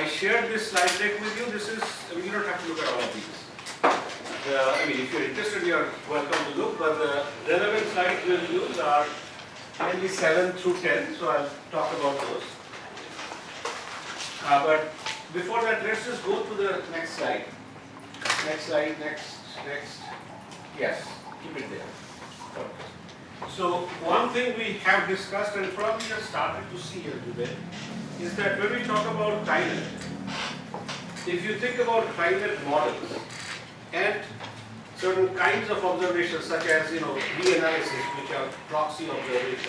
shared this slide deck with you. This is, you don't have to look at all of these. If you're interested, you're welcome to look, but the relevant slides we'll use are mainly 7 through 10, so I'll talk about those. But before that, let's just go to the next slide. Next slide, next. Yes, keep it there. So one thing we have discussed and probably just started to see here today is that when we talk about climate, if you think about climate models and certain kinds of observations such as reanalysis, which are proxy observations,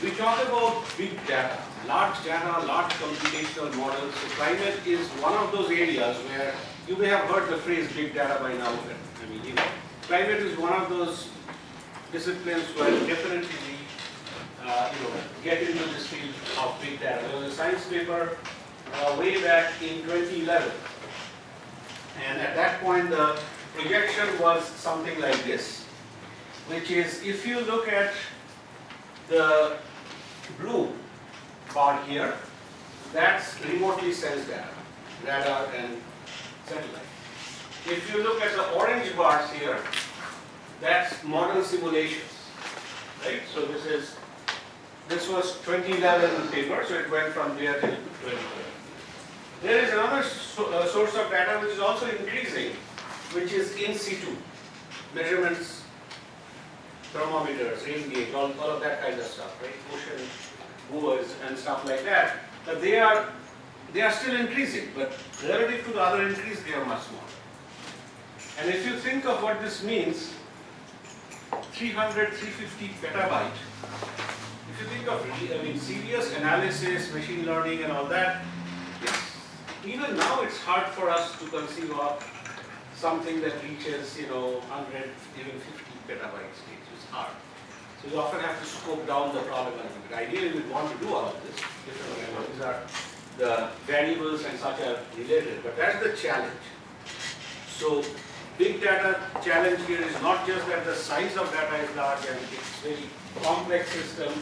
we talk about big data, large computational models. So climate is one of those areas where you may have heard the phrase big data by now. Climate is one of those disciplines where definitely we get into this field of big data. There was a science paper way back in 2011, and at that point the projection was something like this, which is, if you look at the blue bar here, that's remotely sensed data, radar and satellite. If you look at the orange bars here, that's model simulations, right? So this was 2011 paper, so it went from there till 2012. There is another source of data which is also increasing, which is in situ measurements, thermometers, rain gauge, all of that kind of stuff, right? Ocean movers and stuff like that. But they are still increasing, but relative to the other increase, they are much smaller. And if you think of what this means, 300, 350 petabyte. If you think of serious analysis, machine learning and all that, even now it's hard for us to conceive of something that reaches 100, even 50 petabyte stage. It's hard. So you often have to scope down the problem a little bit. Ideally, we want to do all of this. These are the variables and such are related, but that's the challenge. So big data challenge here is not just that the size of data is large and it's very complex system,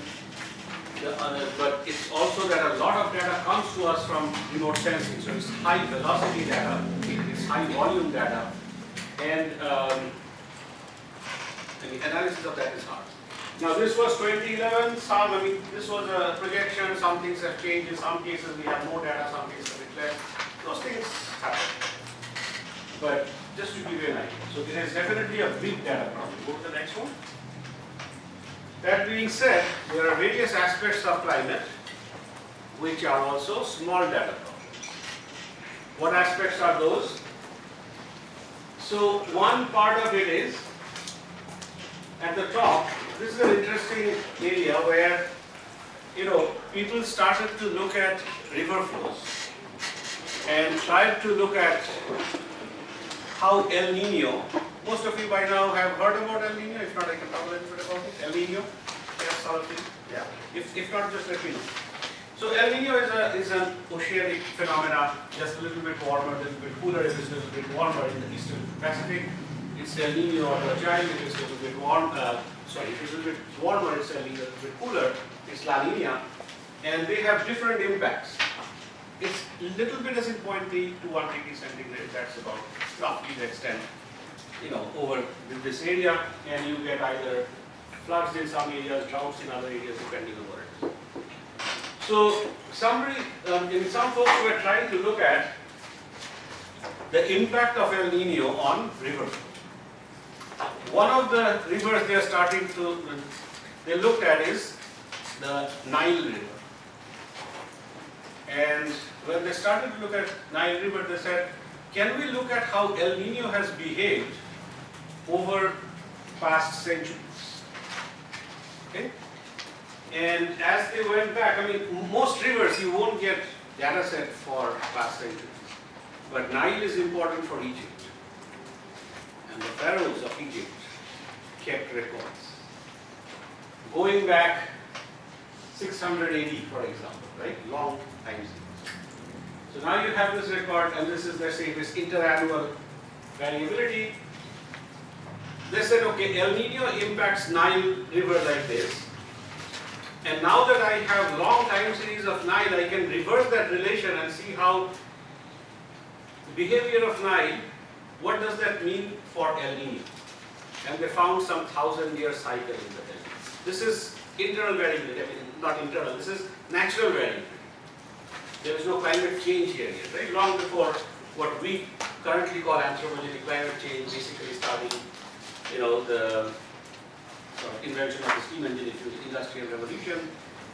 but it's also that a lot of data comes to us from remote sensing. So it's high velocity data, it's high volume data, and the analysis of that is hard. Now this was 2011, this was a projection, some things have changed, in some cases we have more data, some cases a bit less. Those things happen. But just to give you an idea. So there is definitely a big data problem. Go to the next one. That being said, there are various aspects of climate which are also small data problems. What aspects are those? So one part of it is, at the top, this is an interesting area where people started to look at river flows and tried to look at how El Nino, most of you by now have heard about El Nino, if not I can talk a little bit about it. El Nino, yes, all of you? Yeah. If not, just let me know. So El Nino is an oceanic phenomena, just a little bit warmer, a little bit cooler. If it's a little bit warmer in the eastern Pacific, it's El Nino or the giant. If it's a little bit if it's a little bit warmer, it's El Nino. A little bit cooler, it's La Nina. And they have different impacts. It's a little bit as in 0.3 to 1 degree centigrade. That's about roughly the extent, over this area, and you get either floods in some areas, droughts in other areas, depending on what it is. So, in some folks were trying to look at the impact of El Nino on river flow. One of the rivers they looked at is the Nile River. And when they started to look at Nile River, they said, can we look at how El Nino has behaved over past centuries? Okay? And as they went back, most rivers you won't get data set for past centuries. But Nile is important for Egypt. And the pharaohs of Egypt kept records. Going back 600 AD, for example, right? Long time series. So now you have this record, and this is, let's say, this interannual variability. They said, okay, El Nino impacts Nile River like this, And now that I have long time series of Nile, I can reverse that relation and see how the behavior of Nile, what does that mean for El Nino? And they found some 1,000-year cycle in the El Nino. This is internal variability, I mean, not internal, this is natural variability. There is no climate change here yet, right? Long before what we currently call anthropogenic climate change, basically starting, the invention of the steam engine into the Industrial Revolution,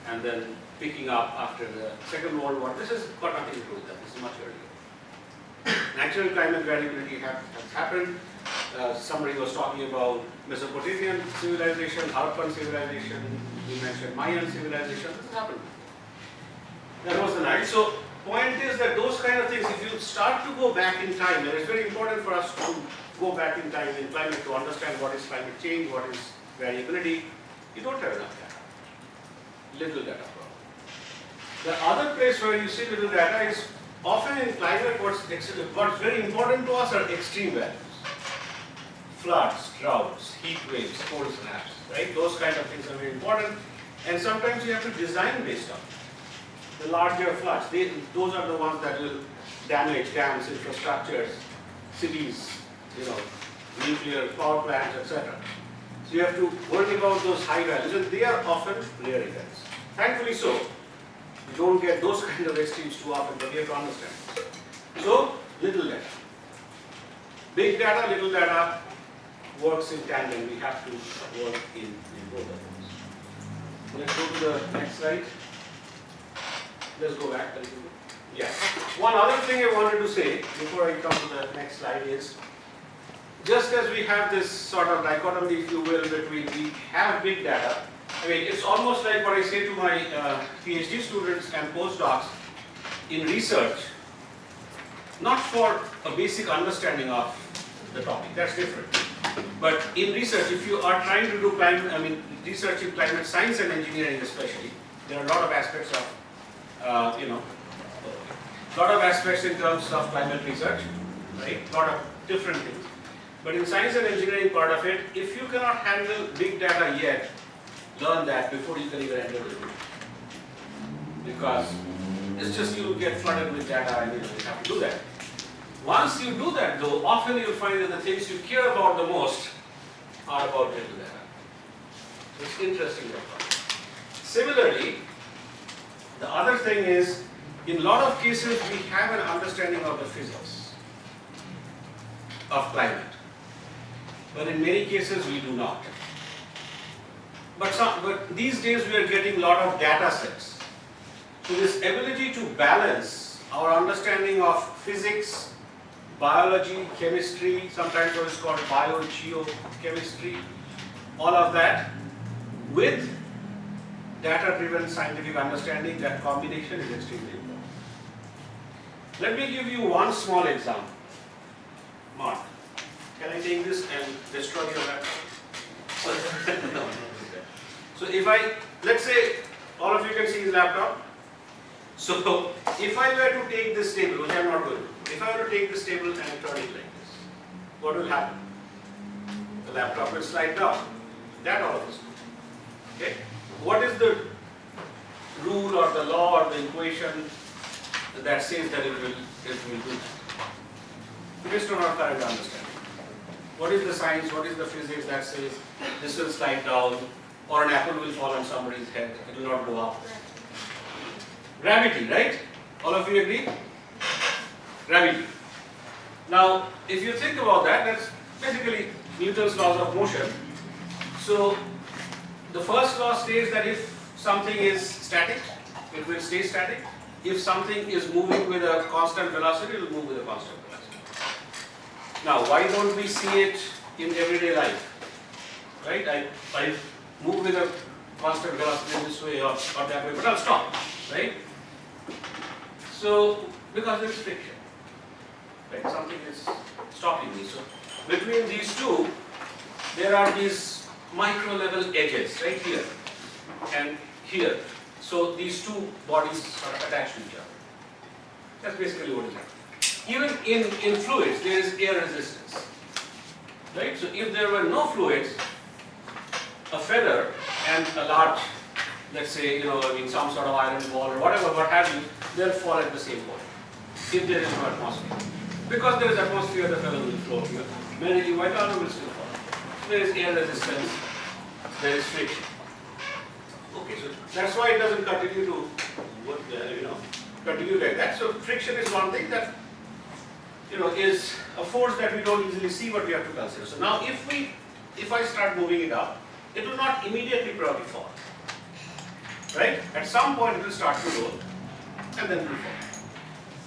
and then picking up after the Second World War. This has got nothing to do with that. This is much earlier. Natural climate variability has happened. Somebody was talking about Mesopotamian civilization, Harappan civilization, we mentioned Mayan civilization. This has happened. That was the night. So, point is that those kind of things, if you start to go back in time, and it's very important for us to go back in time in climate to understand what is climate change, what is variability, you don't have enough data. Little data problem. The other place where you see little data is often in climate, what's very important to us are extreme values. Floods, droughts, heat waves, cold snaps, right? Those kind of things are very important. And sometimes you have to design based on it. The larger floods, those are the ones that will damage dams, infrastructures, cities, nuclear power plants, etc. So you have to worry about those high values, and they are often rare events. Thankfully so. You don't get those kind of extremes too often, but you have to understand. So, little data. Big data, little data works in tandem. We have to work in both of those. Let's go to the next slide. Let's go back a little bit. Yeah. One other thing I wanted to say before I come to the next slide is, just as we have this sort of dichotomy, if you will, between we have big data, I mean, it's almost like what I say to my PhD students and postdocs in research, not for a basic understanding of the topic, that's different. But in research, if you are trying to do research in climate science and engineering especially, there are a lot of aspects of lot of aspects in terms of climate research, right? Lot of different things. But in science and engineering part of it, if you cannot handle big data yet, learn that before you can even enter the room. Because it's just you get flooded with data and you have to do that. Once you do that though, often you'll find that the things you care about the most are about little data. It's interesting. Similarly, the other thing is, in a lot of cases, we have an understanding of the physics of climate. But in many cases, we do not. But these days, we are getting a lot of data sets. So this ability to balance our understanding of physics, biology, chemistry, sometimes what is called biogeochemistry, all of that, with data-driven scientific understanding, that combination is extremely important. Let me give you one small example. Mark, can I take this and destroy your laptop? No. So if let's say all of you can see his laptop. So if I were to take this table, which I am not going to do, if I were to take this table and turn it like this, what will happen? The laptop will slide down. That all of this. Okay? What is the rule or the law or the equation that says that it will do that? Based on our current understanding. What is the science, what is the physics that says this will slide down, or an apple will fall on somebody's head, it will not go up? Gravity, right? All of you agree? Gravity. Now, if you think about that, that's basically Newton's laws of motion. So, the first law states that if something is static, it will stay static. If something is moving with a constant velocity, it will move with a constant velocity. Now, why don't we see it in everyday life? Right? I move with a constant velocity this way or that way, but I'll stop. Right? So, because there is friction. Right? Something is stopping me. So, between these two, there are these micro level edges right here and here. So these two bodies are attached to each other. That's basically what is happening. Even in fluids, there is air resistance. Right? So if there were no fluids, a feather and a large let's say, some sort of iron ball or whatever, what have you, they'll fall at the same point if there is no atmosphere. Because there is atmosphere, the fellow will float here. Many white powder will still fall. There is air resistance, there is friction. Okay, so that's why it doesn't continue to continue like that. So friction is one thing that is a force that we don't easily see, but we have to consider. So now if I start moving it up, it will not immediately probably fall. Right? At some point it will start to roll and then it will fall.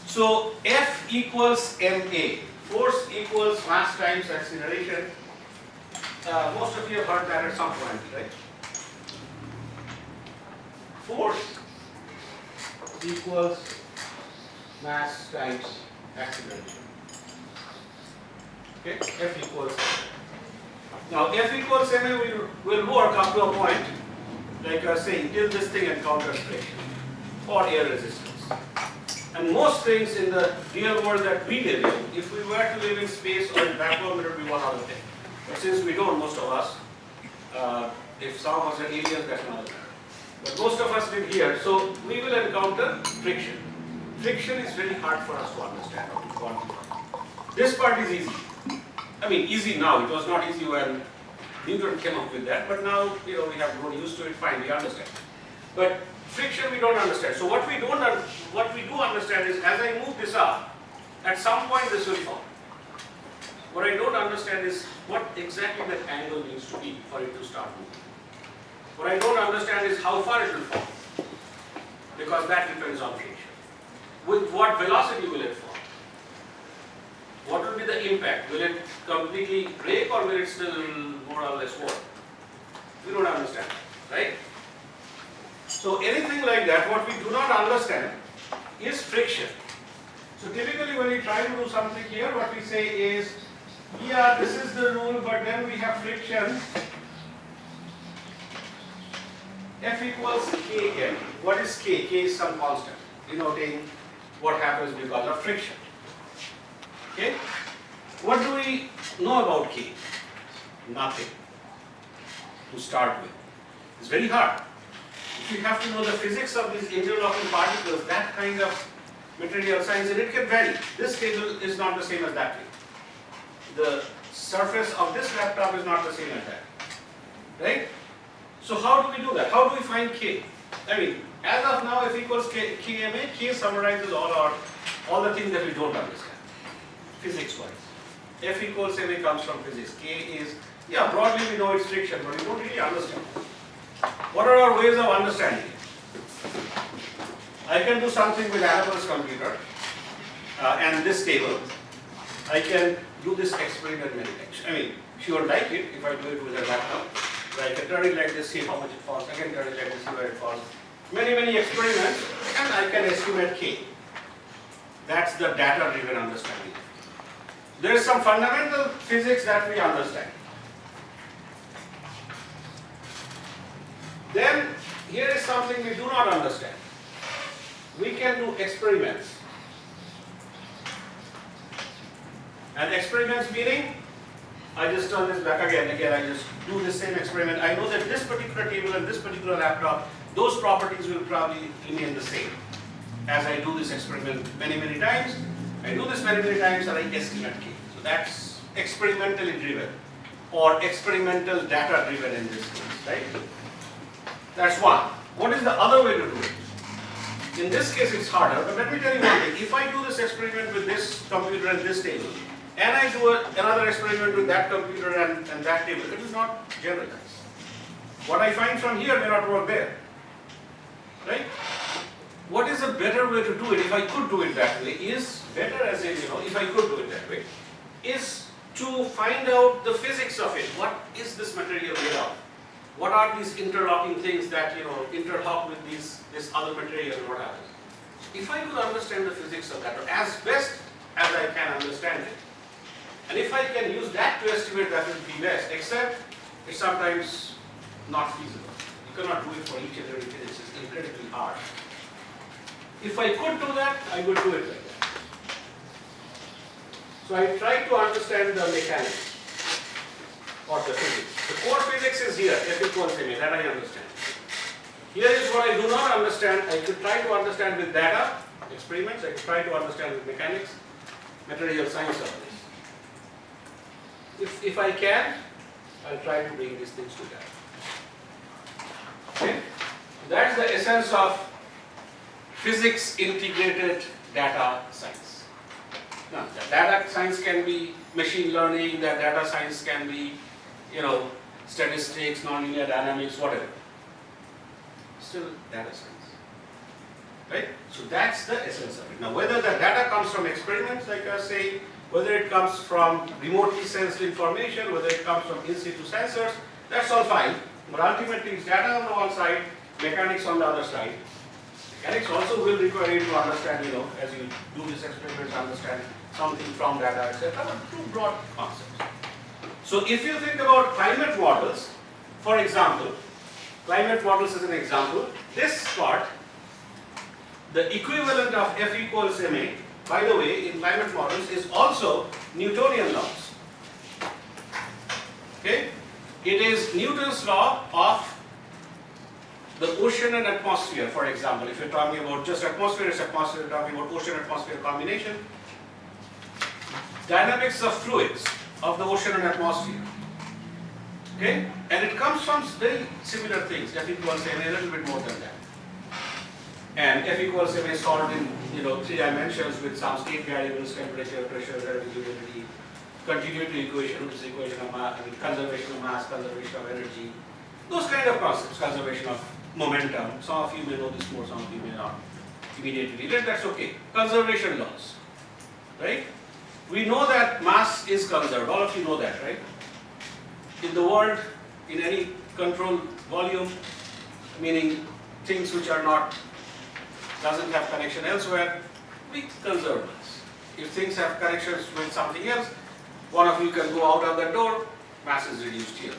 So F equals ma. Force equals mass times acceleration. Most of you have heard that at some point, right? Force equals mass times acceleration. Okay, F equals. Now F equals ma will work up to a point, like I was saying, till this thing encounters friction or air resistance. And most things in the real world that we live in, if we were to live in space or in vacuum, it would be one other thing. But since we don't, most of us, if some of us are aliens, that's another matter. But most of us live here, so we will encounter friction. Friction is very hard for us to understand or to quantify. This part is easy. I mean, easy now. It was not easy when Newton came up with that, but now we have grown used to it. Fine, we understand. But friction we don't understand. So what we do understand is, as I move this up, at some point this will fall. What I don't understand is what exactly that angle needs to be for it to start moving. What I don't understand is how far it will fall, because that depends on friction. With what velocity will it fall? What will be the impact? Will it completely break or will it still more or less work? We don't understand, right? So anything like that, what we do not understand is friction. So typically when we try to do something here, what we say is, yeah, this is the rule, but then we have friction. F equals Km. What is K? K is some constant, denoting what happens because of friction. Okay? What do we know about K? Nothing to start with. It's very hard. If you have to know the physics of these interlocking particles, that kind of material science, and it can vary. This table is not the same as that table. The surface of this laptop is not the same as that. Right? So how do we do that? How do we find K? I mean, as of now, F equals Kma, K summarizes all the things that we don't understand, physics-wise. F equals ma comes from physics. K is, broadly we know it's friction, but we don't really understand. What are our ways of understanding it? I can do something with Annabelle's computer and this table. I can do this experiment many times. I mean, she won't like it if I do it with a laptop. I can turn it like this, see how much it falls. I can turn it like this, see where it falls. Many experiments, and I can estimate K. That's the data-driven understanding. There is some fundamental physics that we understand. Then, here is something we do not understand. We can do experiments. And experiments meaning, I just turn this back again, I just do the same experiment. I know that this particular table and this particular laptop, those properties will probably remain the same. As I do this experiment many times, I do this many times and I estimate K. So that's experimentally driven or experimental data driven in this case, right? That's one. What is the other way to do it? In this case it's harder, but let me tell you one thing. If I do this experiment with this computer and this table, and I do another experiment with that computer and that table, it is not generalized. What I find from here may not work there. Right? What is a better way to do it, if I could do it that way, is better as in, if I could do it that way, is to find out the physics of it. What is this material made of? What are these interlocking things that, interlock with this other material and what happens? If I could understand the physics of that, or as best as I can understand it, and if I can use that to estimate, that will be best, except it's sometimes not feasible. You cannot do it for each and everything, it's just incredibly hard. If I could do that, I would do it like that. So I try to understand the mechanics or the physics. The core physics is here, F equals ma, that I understand. Here is what I do not understand. I could try to understand with data, experiments, I could try to understand with mechanics, material science of this. If I can, I'll try to bring these things together. Okay? That's the essence of physics integrated data science. Now, the data science can be machine learning, the data science can be, statistics, nonlinear dynamics, whatever. Still data science, right? So that's the essence of it. Now, whether the data comes from experiments, like I was saying, whether it comes from remotely sensed information, whether it comes from in situ sensors, that's all fine. But ultimately, it's data on the one side, mechanics on the other side. Mechanics also will require you to understand, as you do these experiments, understand something from data, etc. But two broad concepts. So, if you think about climate models, for example, climate models is an example. This part, the equivalent of F equals ma, by the way, in climate models is also Newtonian laws. Okay? It is Newton's law of the ocean and atmosphere, for example. If you're talking about just atmosphere, it's atmosphere, you're talking about ocean-atmosphere combination. Dynamics of fluids of the ocean and atmosphere. Okay? And it comes from very similar things, F equals ma, a little bit more than that. And F equals ma solved in 3 dimensions with some state variables, temperature, pressure, relative humidity, continuity equation, which is equation of mass, conservation of mass, conservation of energy, those kind of concepts, conservation of momentum. Some of you may know this more, some of you may not immediately relate, that's okay. Conservation laws, right? We know that mass is conserved, all of you know that, right? In the world, in any controlled volume, meaning things which are not, doesn't have connection elsewhere, we conserve mass. If things have connections with something else, one of you can go out of that door, mass is reduced here.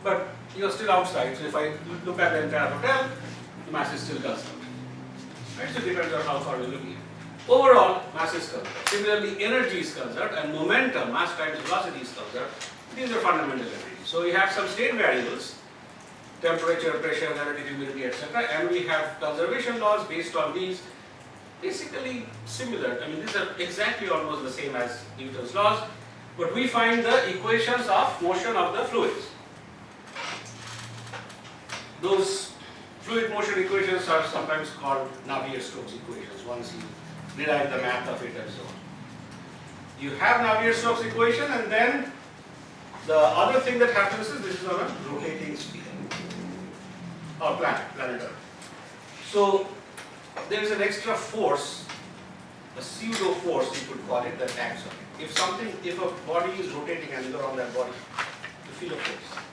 But you're still outside, so if I look at the entire hotel, the mass is still conserved. Right? So it depends on how far we're looking at. Overall, mass is conserved. Similarly, energy is conserved and momentum, mass times velocity is conserved. These are fundamental entities. So we have some state variables, temperature, pressure, relative humidity, etc. And we have conservation laws based on these, basically similar. I mean, these are exactly almost the same as Newton's laws. But we find the equations of motion of the fluids. Those fluid motion equations are sometimes called Navier-Stokes equations once you derive the math of it and so on. You have Navier-Stokes equation, and then the other thing that happens is this is on a rotating sphere or planet Earth. So there is an extra force, a pseudo force you could call it, that acts on it. If a body is rotating and you're on that body, you feel a force.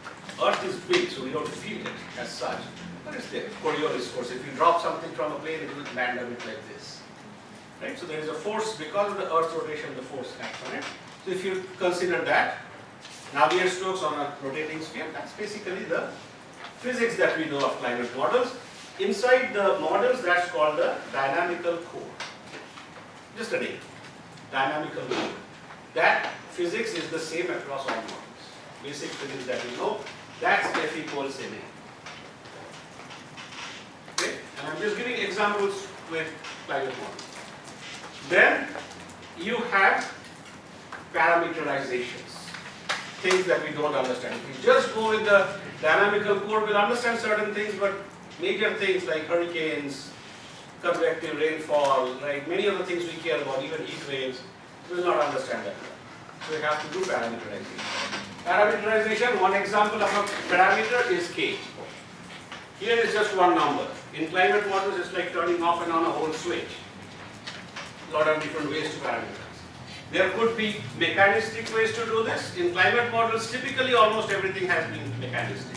Earth is big, so we don't feel it as such, but it's there. Coriolis force. If you drop something from a plane, it will land a bit like this. Right? So there is a force because of the Earth's rotation. The force acts on it. So if you consider that, Navier-Stokes on a rotating sphere, that's basically the physics that we know of climate models. Inside the models, that's called the dynamical core. Just a name, dynamical core. That physics is the same across all models. Basic physics that we know, that's F equals ma. Okay? And I'm just giving examples with climate models. Then you have parameterizations, things that we don't understand. If we just go with the dynamical core, we'll understand certain things, but major things like hurricanes, convective rainfall, right? Many of the things we care about, even heat waves, we will not understand that. So we have to do parameterization. Parameterization, one example of a parameter is K. Here is just one number. In climate models, it's like turning off and on a whole switch. A lot of different ways to parameterize. There could be mechanistic ways to do this. In climate models, typically almost everything has been mechanistic.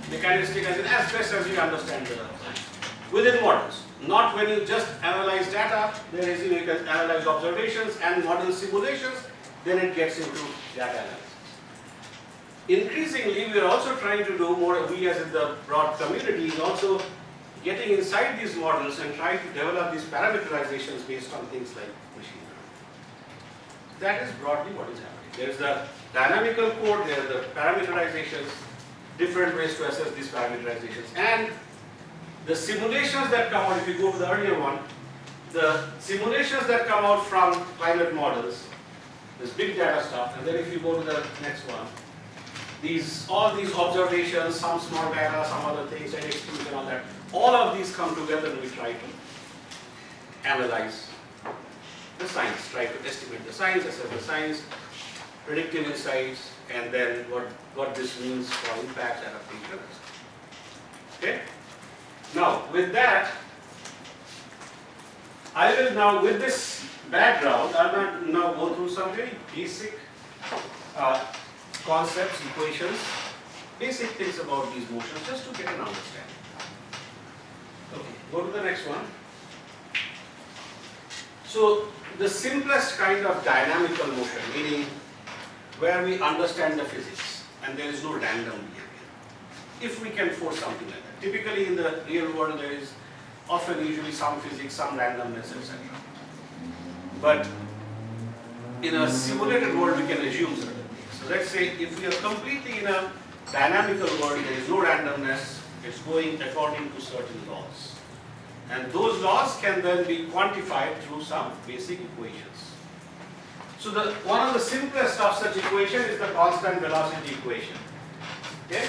Mechanistic as in as best as you understand the within models. Not when you just analyze data, there is you can analyze observations and model simulations, then it gets into data analysis. Increasingly, we are also trying to do more, we as in the broad community is also getting inside these models and trying to develop these parameterizations based on things like machine learning. That is broadly what is happening. There is the dynamical code, there are the parameterizations, different ways to assess these parameterizations. And the simulations that come out, if you go to the earlier one, the simulations that come out from climate models, this big data stuff, and then if you go to the next one, all these observations, some small data, some other things, and exclusion, all that, all of these come together and we try to analyze the science, try to estimate the science, assess the science, predictive insights, and then what this means for impacts, adaptation. Okay? Now, with that, I will now, with this background, I will now go through some very basic concepts, equations, basic things about these motions, just to get an understanding. Okay, go to the next one. So, the simplest kind of dynamical motion, meaning where we understand the physics and there is no random behavior, if we can force something like that. Typically in the real world there is often usually some physics, some randomness, etc. But in a simulated world we can assume certain things. So let's say if we are completely in a dynamical world, there is no randomness, it's going according to certain laws. And those laws can then be quantified through some basic equations. So one of the simplest of such equation is the constant velocity equation. Okay?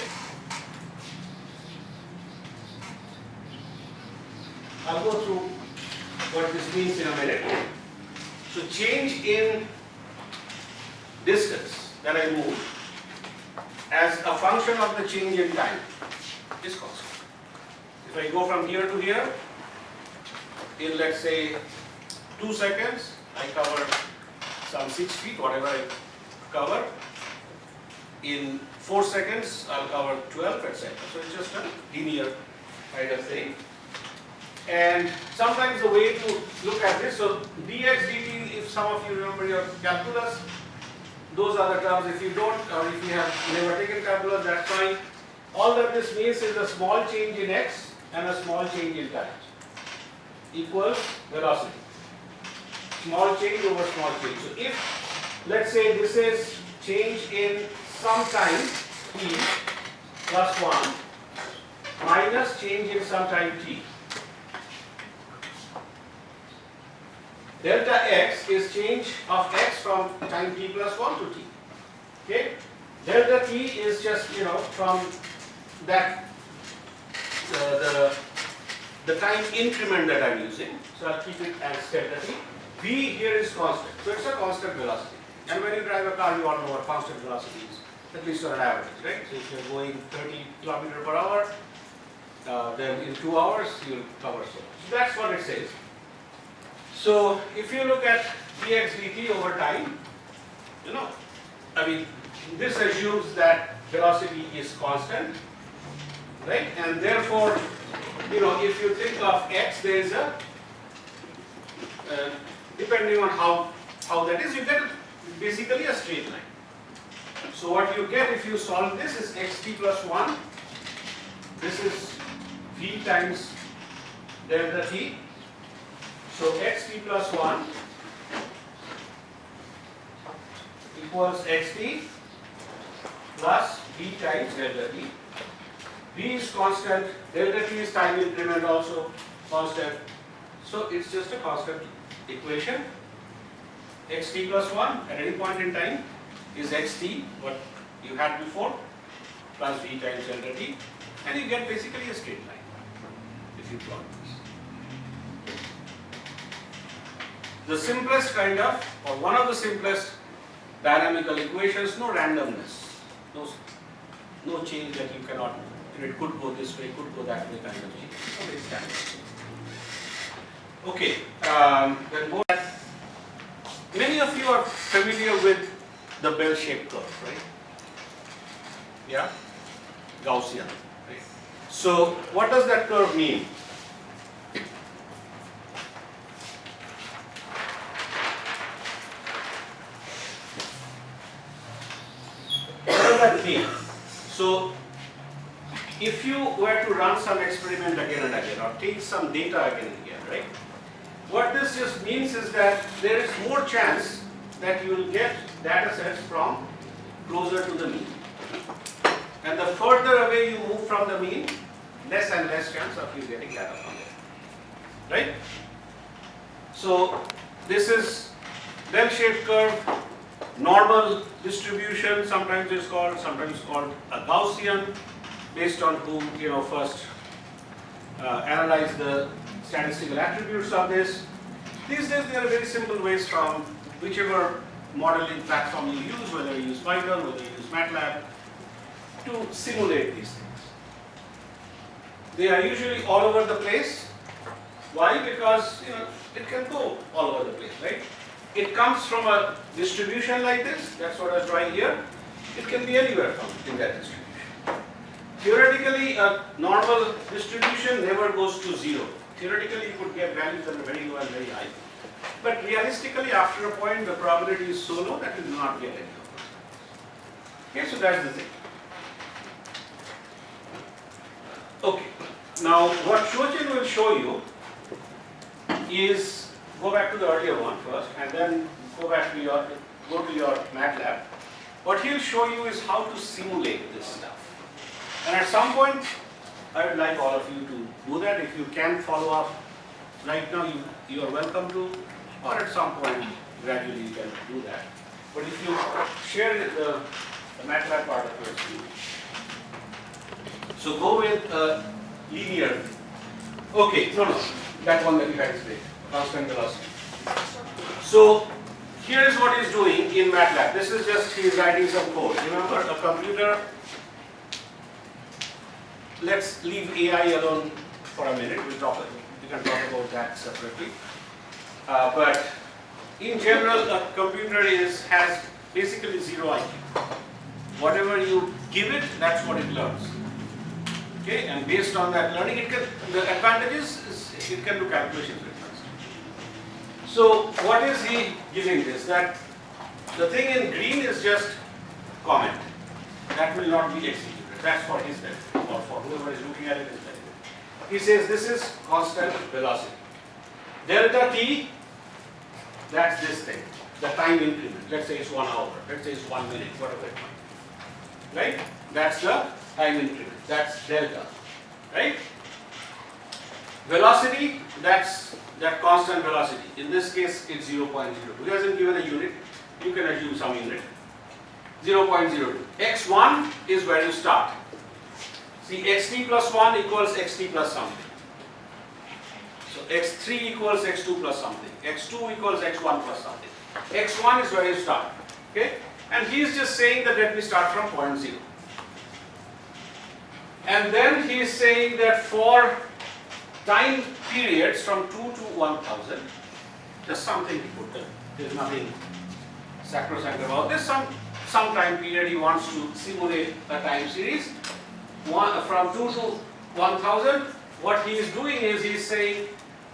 I'll go through what this means in a minute. So change in distance that I move as a function of the change in time is constant. If I go from here to here, in let's say 2 seconds, I cover some 6 feet, whatever I cover. In 4 seconds, I'll cover 12, etc. So it's just a linear kind of thing. And sometimes the way to look at this, so dx dt, if some of you remember your calculus, those are the terms. If you don't, or if you have never taken calculus, that's fine. All that this means is a small change in x and a small change in time equals velocity. Small change over small change. So if, let's say this is change in some time t plus 1 minus change in some time t. Delta x is change of x from time t plus 1 to t. Okay? Delta t is just, from that, the time increment that I'm using. So I'll keep it as delta t. V here is constant. So it's a constant velocity. And when you drive a car, you all know what constant velocity is, at least on an average, right? So if you're going 30 km per hour, then in 2 hours, you'll cover so much. So that's what it says. So if you look at dx dt over time, this assumes that velocity is constant, right? And therefore, if you think of x, there is a, depending on how that is, you get basically a straight line. So what you get if you solve this is xt plus 1, this is v times delta t. So xt plus 1 equals xt plus v times delta t. V is constant, delta t is time increment also constant. So it's just a constant equation. Xt plus 1 at any point in time is xt, what you had before, plus v times delta t, and you get basically a straight line if you plot this. The simplest kind of, or one of the simplest dynamical equations, no randomness, no change that you cannot, it could go this way, it could go that way kind of change. So it's standard. Okay, then go back. Many of you are familiar with the bell-shaped curve, right? Yeah? Gaussian, right? So what does that curve mean? What does that mean? So if you were to run some experiment again and again, or take some data again and again, right? What this just means is that there is more chance that you will get data sets from closer to the mean. And the further away you move from the mean, less and less chance of you getting data from there. Right? So this is bell-shaped curve, normal distribution, sometimes it's called a Gaussian, based on whom first analyze the statistical attributes of this. These days there are very simple ways from whichever modeling platform you use, whether you use Python, whether you use MATLAB, to simulate these things. They are usually all over the place. Why? Because it can go all over the place, right? It comes from a distribution like this. That's what I was drawing here. It can be anywhere from in that distribution. Theoretically, a normal distribution never goes to 0. Theoretically, you could get values that are very low and very high. But realistically, after a point, the probability is so low that it will not get any lower. Okay, so that's the thing. Okay, now what Shojin will show you is, go back to the earlier one first, and then go to your MATLAB. What he'll show you is how to simulate this stuff. And at some point, I would like all of you to do that. If you can follow up right now, you are welcome to, or at some point, gradually you can do that. But if you share the MATLAB part of your screen. So go with linear. Okay, no, that one that you had today, constant velocity. So here is what he's doing in MATLAB. This is just he's writing some code. Remember, a computer. Let's leave AI alone for a minute. We can talk about that separately. But in general, a computer has basically 0 IQ. Whatever you give it, that's what it learns. Okay, and based on that learning, the advantages is it can do calculations very fast. So what is he giving this? That the thing in green is just comment. That will not be executed. That's for his benefit, or for whoever is looking at it is benefit. He says this is constant velocity. Delta t, that's this thing, the time increment. Let's say it's 1 hour, let's say it's 1 minute, whatever it might be. Right? That's the time increment. That's delta. Right? Velocity, that's that constant velocity. In this case, it's 0.02. He hasn't given a unit. You can assume some unit. 0.02. x1 is where you start. See, xt plus 1 equals xt plus something. So x3 equals x2 plus something. x2 equals x1 plus something. x1 is where you start. Okay? And he is just saying that let me start from point 0. And then he is saying that for time periods from 2 to 1000, just something he put there. There's nothing sacrosanct about this. Some time period he wants to simulate a time series. From 2 to 1000, what he is doing is he is saying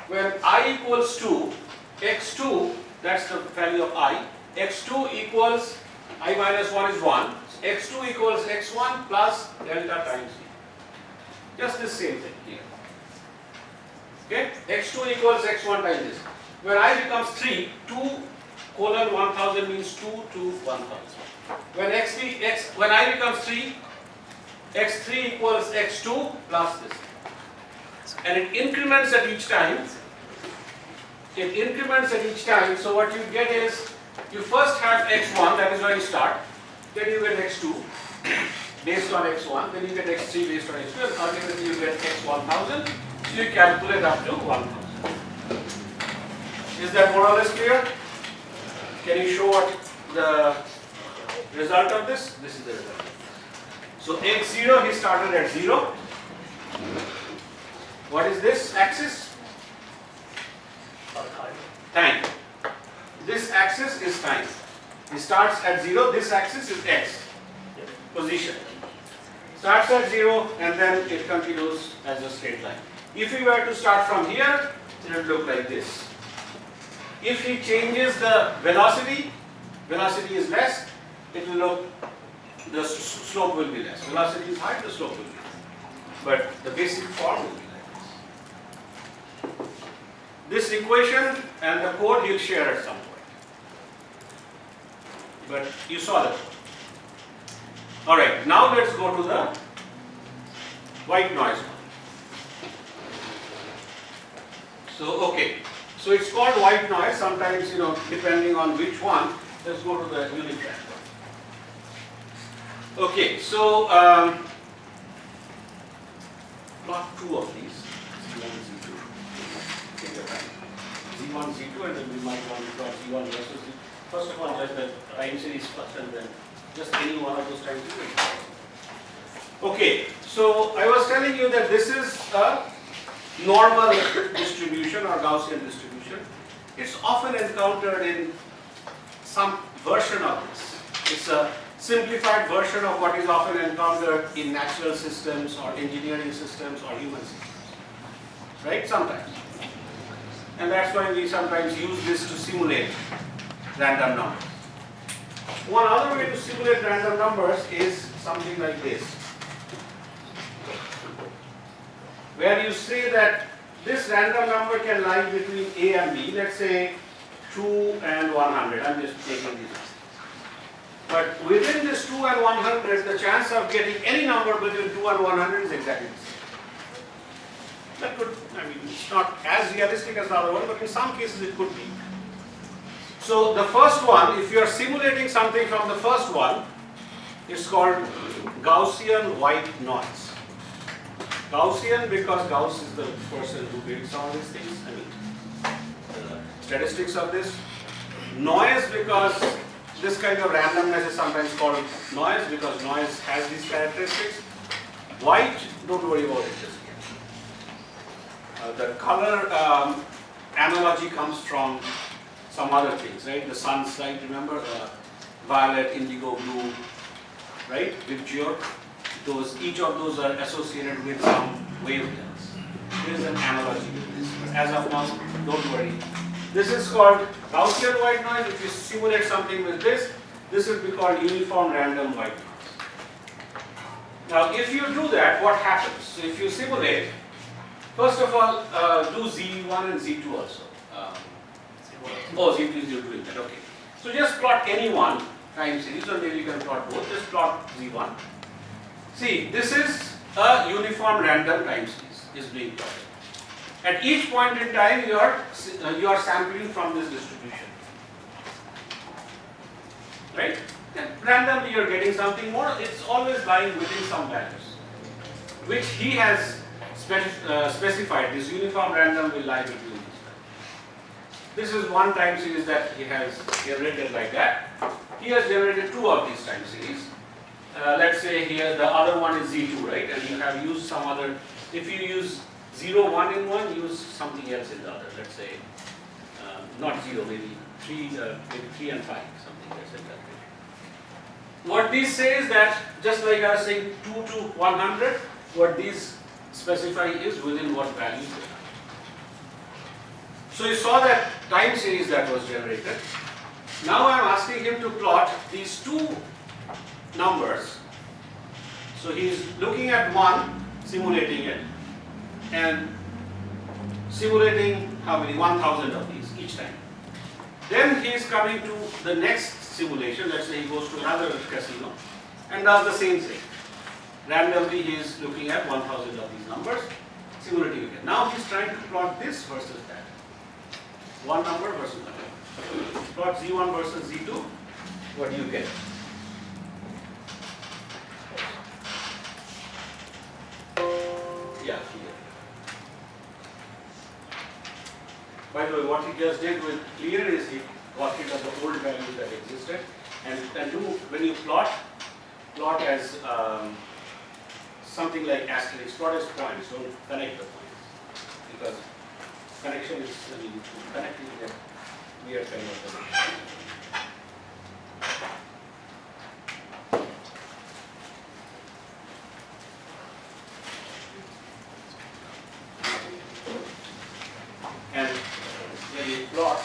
when I equals 2, x2, that's the value of I, x2 equals I minus 1 is 1, x2 equals x1 plus delta times v. Just the same thing here. Okay, x2 equals x1 times this. When I becomes 3, 2 colon 1000 means 2 to 1000. When I becomes 3, x3 equals x2 plus this. And it increments at each time. So what you get is, you first have x1, that is where you start. Then you get x2 based on x1. Then you get x3 based on x2. And ultimately you get x1000. So you calculate up to 1000. Is that more or less clear? Can you show what the result of this? This is the result. So x0, he started at 0. What is this axis? Time. This axis is time. He starts at 0. This axis is x. Position. Starts at 0 and then it continues as a straight line. If we were to start from here, it would look like this. If he changes the velocity is less, it will look, the slope will be less. Velocity is high, the slope will be less. But the basic form will be like this. This equation and the code he'll share at some point. But you saw the code. Alright, now let's go to the white noise one. So, okay. So it's called white noise. Sometimes, depending on which one, let's go to the unitrack one. Okay, so plot two of these, Z1, Z2. Take your time. Z1, Z2, and then we might want to plot Z1 versus Z2. First of all, just the time series first, and then just any one of those time series. Okay, so I was telling you that this is a normal distribution or Gaussian distribution. It's often encountered in some version of this. It's a simplified version of what is often encountered in natural systems or engineering systems or human systems. Right? Sometimes. And that's why we sometimes use this to simulate random numbers. One other way to simulate random numbers is something like this, where you say that this random number can lie between A and B, let's say 2 and 100. I'm just taking these. But within this 2 and 100, the chance of getting any number between 2 and 100 is exactly the same. That could, it's not as realistic as the other one, but in some cases it could be. So the first one, if you are simulating something from the first one, it's called Gaussian white noise. Gaussian because Gauss is the person who builds all these things, the statistics of this. Noise because this kind of randomness is sometimes called noise because noise has these characteristics. White, don't worry about it just yet. The color analogy comes from some other things, right? The sun's light, remember? Violet, indigo, blue, right? Picture. Each of those are associated with some wavelengths. There is an analogy with this. But as of now, don't worry. This is called Gaussian white noise. If you simulate something with this will be called uniform random white noise. Now, if you do that, what happens? So, if you simulate, first of all, do Z1 and Z2 also. Z2 is you're doing that, okay. So, just plot any one time series, or maybe you can plot both. Just plot Z1. See, this is a uniform random time series is being plotted. At each point in time, you are sampling from this distribution, right? And randomly, you are getting something more. It's always lying within some values, which he has specified. This uniform random will lie between these values. This is one time series that he has generated like that. He has generated two of these time series. Let's say here the other one is Z2, right? And you have used some other, if you use 0, 1 in one, use something else in the other. Let's say, not 0, maybe 3 and 5, something that's like that. What these say is that, just like I was saying 2 to 100, what these specify is within what values they are. So you saw that time series that was generated. Now I am asking him to plot these two numbers. So he is looking at one, simulating it, and simulating how many? 1000 of these each time. Then he is coming to the next simulation. Let's say he goes to another casino and does the same thing. Randomly he is looking at 1000 of these numbers, simulating again. Now he is trying to plot this versus that. One number versus another. Plot Z1 versus Z2. What do you get? Yeah, here. By the way, what he just did with clear is he got rid of the old values that existed, and when you plot as something like asterisk, plot as points, don't connect the points, because connection is, connecting is a weird kind of thing. And when you plot,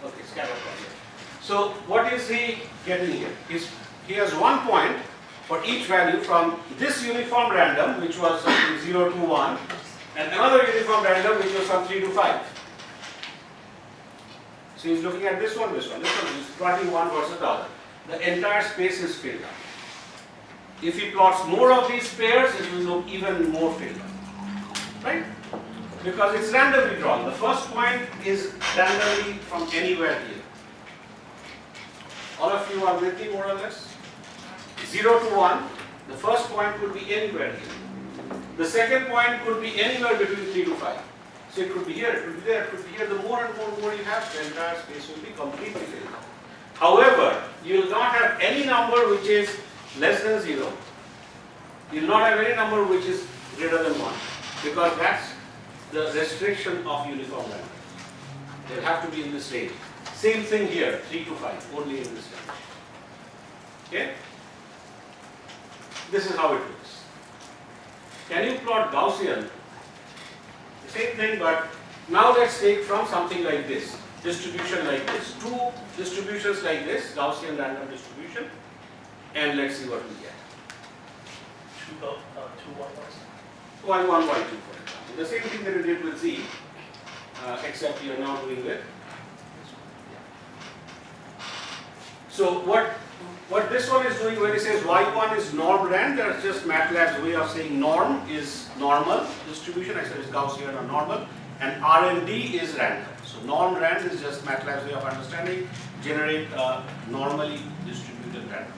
okay, scatter plot here. So what is he getting here? He has 1 point for each value from this uniform random, which was something 0 to 1, and another uniform random, which was from 3 to 5. So he's looking at this one, he's plotting one versus the other. The entire space is filled up. If he plots more of these pairs, it will look even more filled up, right? Because it's randomly drawn. The first point is randomly from anywhere here. All of you are with me more or less? 0 to 1, the first point could be anywhere here. The second point could be anywhere between 3 to 5. So it could be here, it could be there, it could be here. The more and more you have, the entire space will be completely filled up. However, you will not have any number which is less than 0. You will not have any number which is greater than 1, because that's the restriction of uniform randomness. They have to be in this range. Same thing here, 3 to 5, only in this range. Okay? This is how it looks. Can you plot Gaussian? The same thing, but now let's take from something like this, distribution like this, two distributions like this, Gaussian random distribution, and let's see what we get. Two y1s. Y1, Y2 for example. The same thing that we did with Z, except we are now doing with. So what this one is doing when it says Y1 is norm rand, that's just MATLAB's way of saying norm is normal distribution, I said it's Gaussian or normal, and RND is random. So norm rand is just MATLAB's way of understanding, generate a normally distributed random.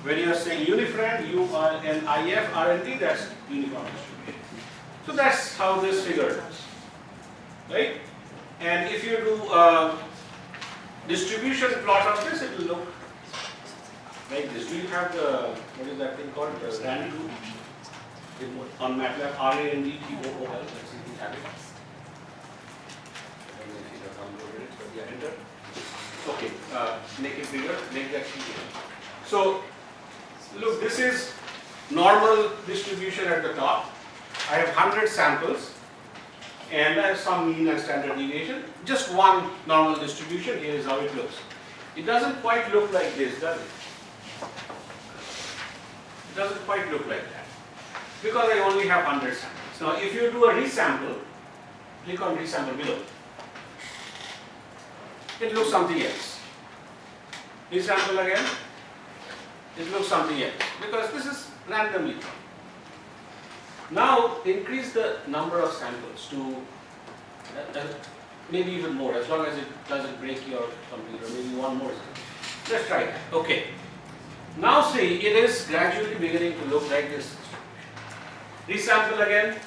When you are saying unifrand, UNIF, RND, that's uniform distribution. So that's how this figure is, right? And if you do distribution plot of this, it will look like this. Do you have the, what is that thing called, the rand group on MATLAB, RANDTOOL, let's see if we have it. I don't know if you have downloaded it, but yeah, enter. Okay, make it bigger, make that bigger. So, look, this is normal distribution at the top. I have 100 samples and I have some mean and standard deviation. Just one normal distribution, here is how it looks. It doesn't quite look like this, does it? It doesn't quite look like that, because I only have 100 samples. Now if you do a resample, click on resample below. It looks something else. Resample again, it looks something else, because this is randomly drawn. Now increase the number of samples to maybe even more, as long as it doesn't break your computer, maybe one more sample. Let's try that. Okay. Now see, it is gradually beginning to look like this. Resample again.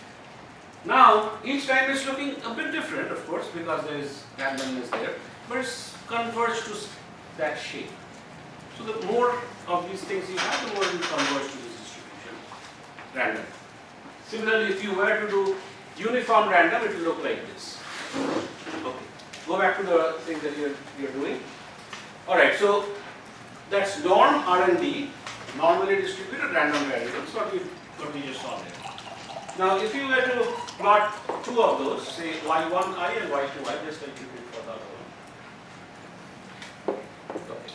Now each time it's looking a bit different, of course, because there is randomness there, but it's converged to that shape. So the more of these things you have, the more you converge to this distribution, random. Similarly, if you were to do uniform random, it will look like this. Okay. Go back to the thing that you're doing. All right. So that's norm R&D, normally distributed random variables. What we just saw there. Now, if you were to plot two of those, say y1i and y2i, just like you did for the other one. Okay.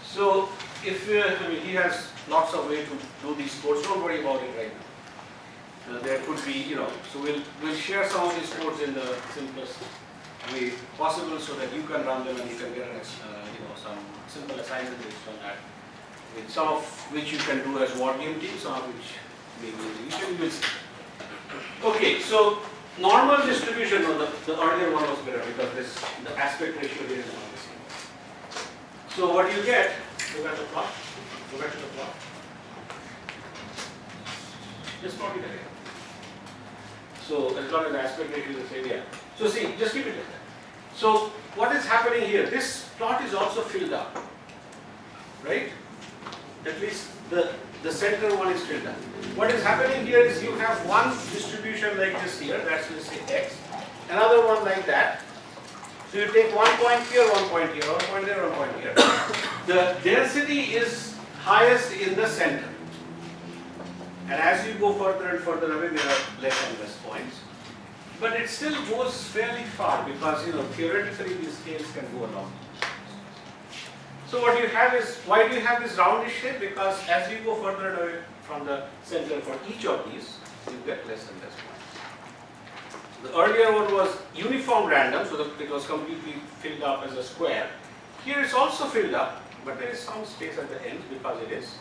So, if I mean, he has lots of ways to do these codes. Don't worry about it right now. There could be, so we'll share some of these codes in the simplest way possible, so that you can run them and you can get some simple assignment based on that. With some of which you can do as word game team, some of which maybe you will see. Okay, so normal distribution, the earlier one was better because the aspect ratio here is not the same. So what you get, look at the plot, go back to the plot. Just plot it again. So as long as the aspect ratio is the same, yeah. So see, just keep it like that. So what is happening here? This plot is also filled up, right? At least the center one is filled up. What is happening here is you have one distribution like this here, that's let's say x, another one like that. So you take 1 point here, 1 point here, 1 point there, 1 point here. The density is highest in the center. And as you go further and further away, there are less and less points. But it still goes fairly far because, theoretically these scales can go along. So what you have is, why do you have this roundish shape? Because as you go further away from the center for each of these, you get less and less points. The earlier one was uniform random, so it was completely filled up as a square. Here it's also filled up, but there is some space at the ends because it is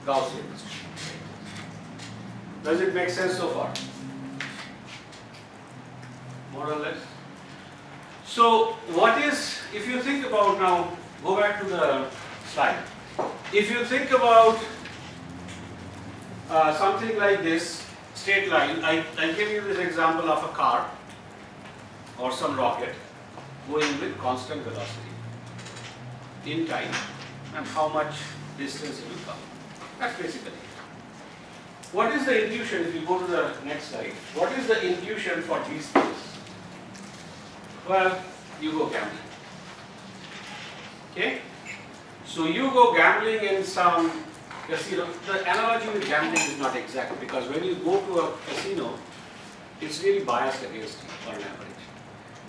Gaussian distribution. Does it make sense so far? More or less. So what is, if you think about now, go back to the slide. If you think about something like this straight line, I give you this example of a car or some rocket going with constant velocity in time and how much distance it will cover. That's basically it. What is the intuition, if you go to the next slide, what is the intuition for these things? Well, you go gambling. Okay? So you go gambling in some casino. The analogy with gambling is not exact because when you go to a casino, it's really biased against you on average.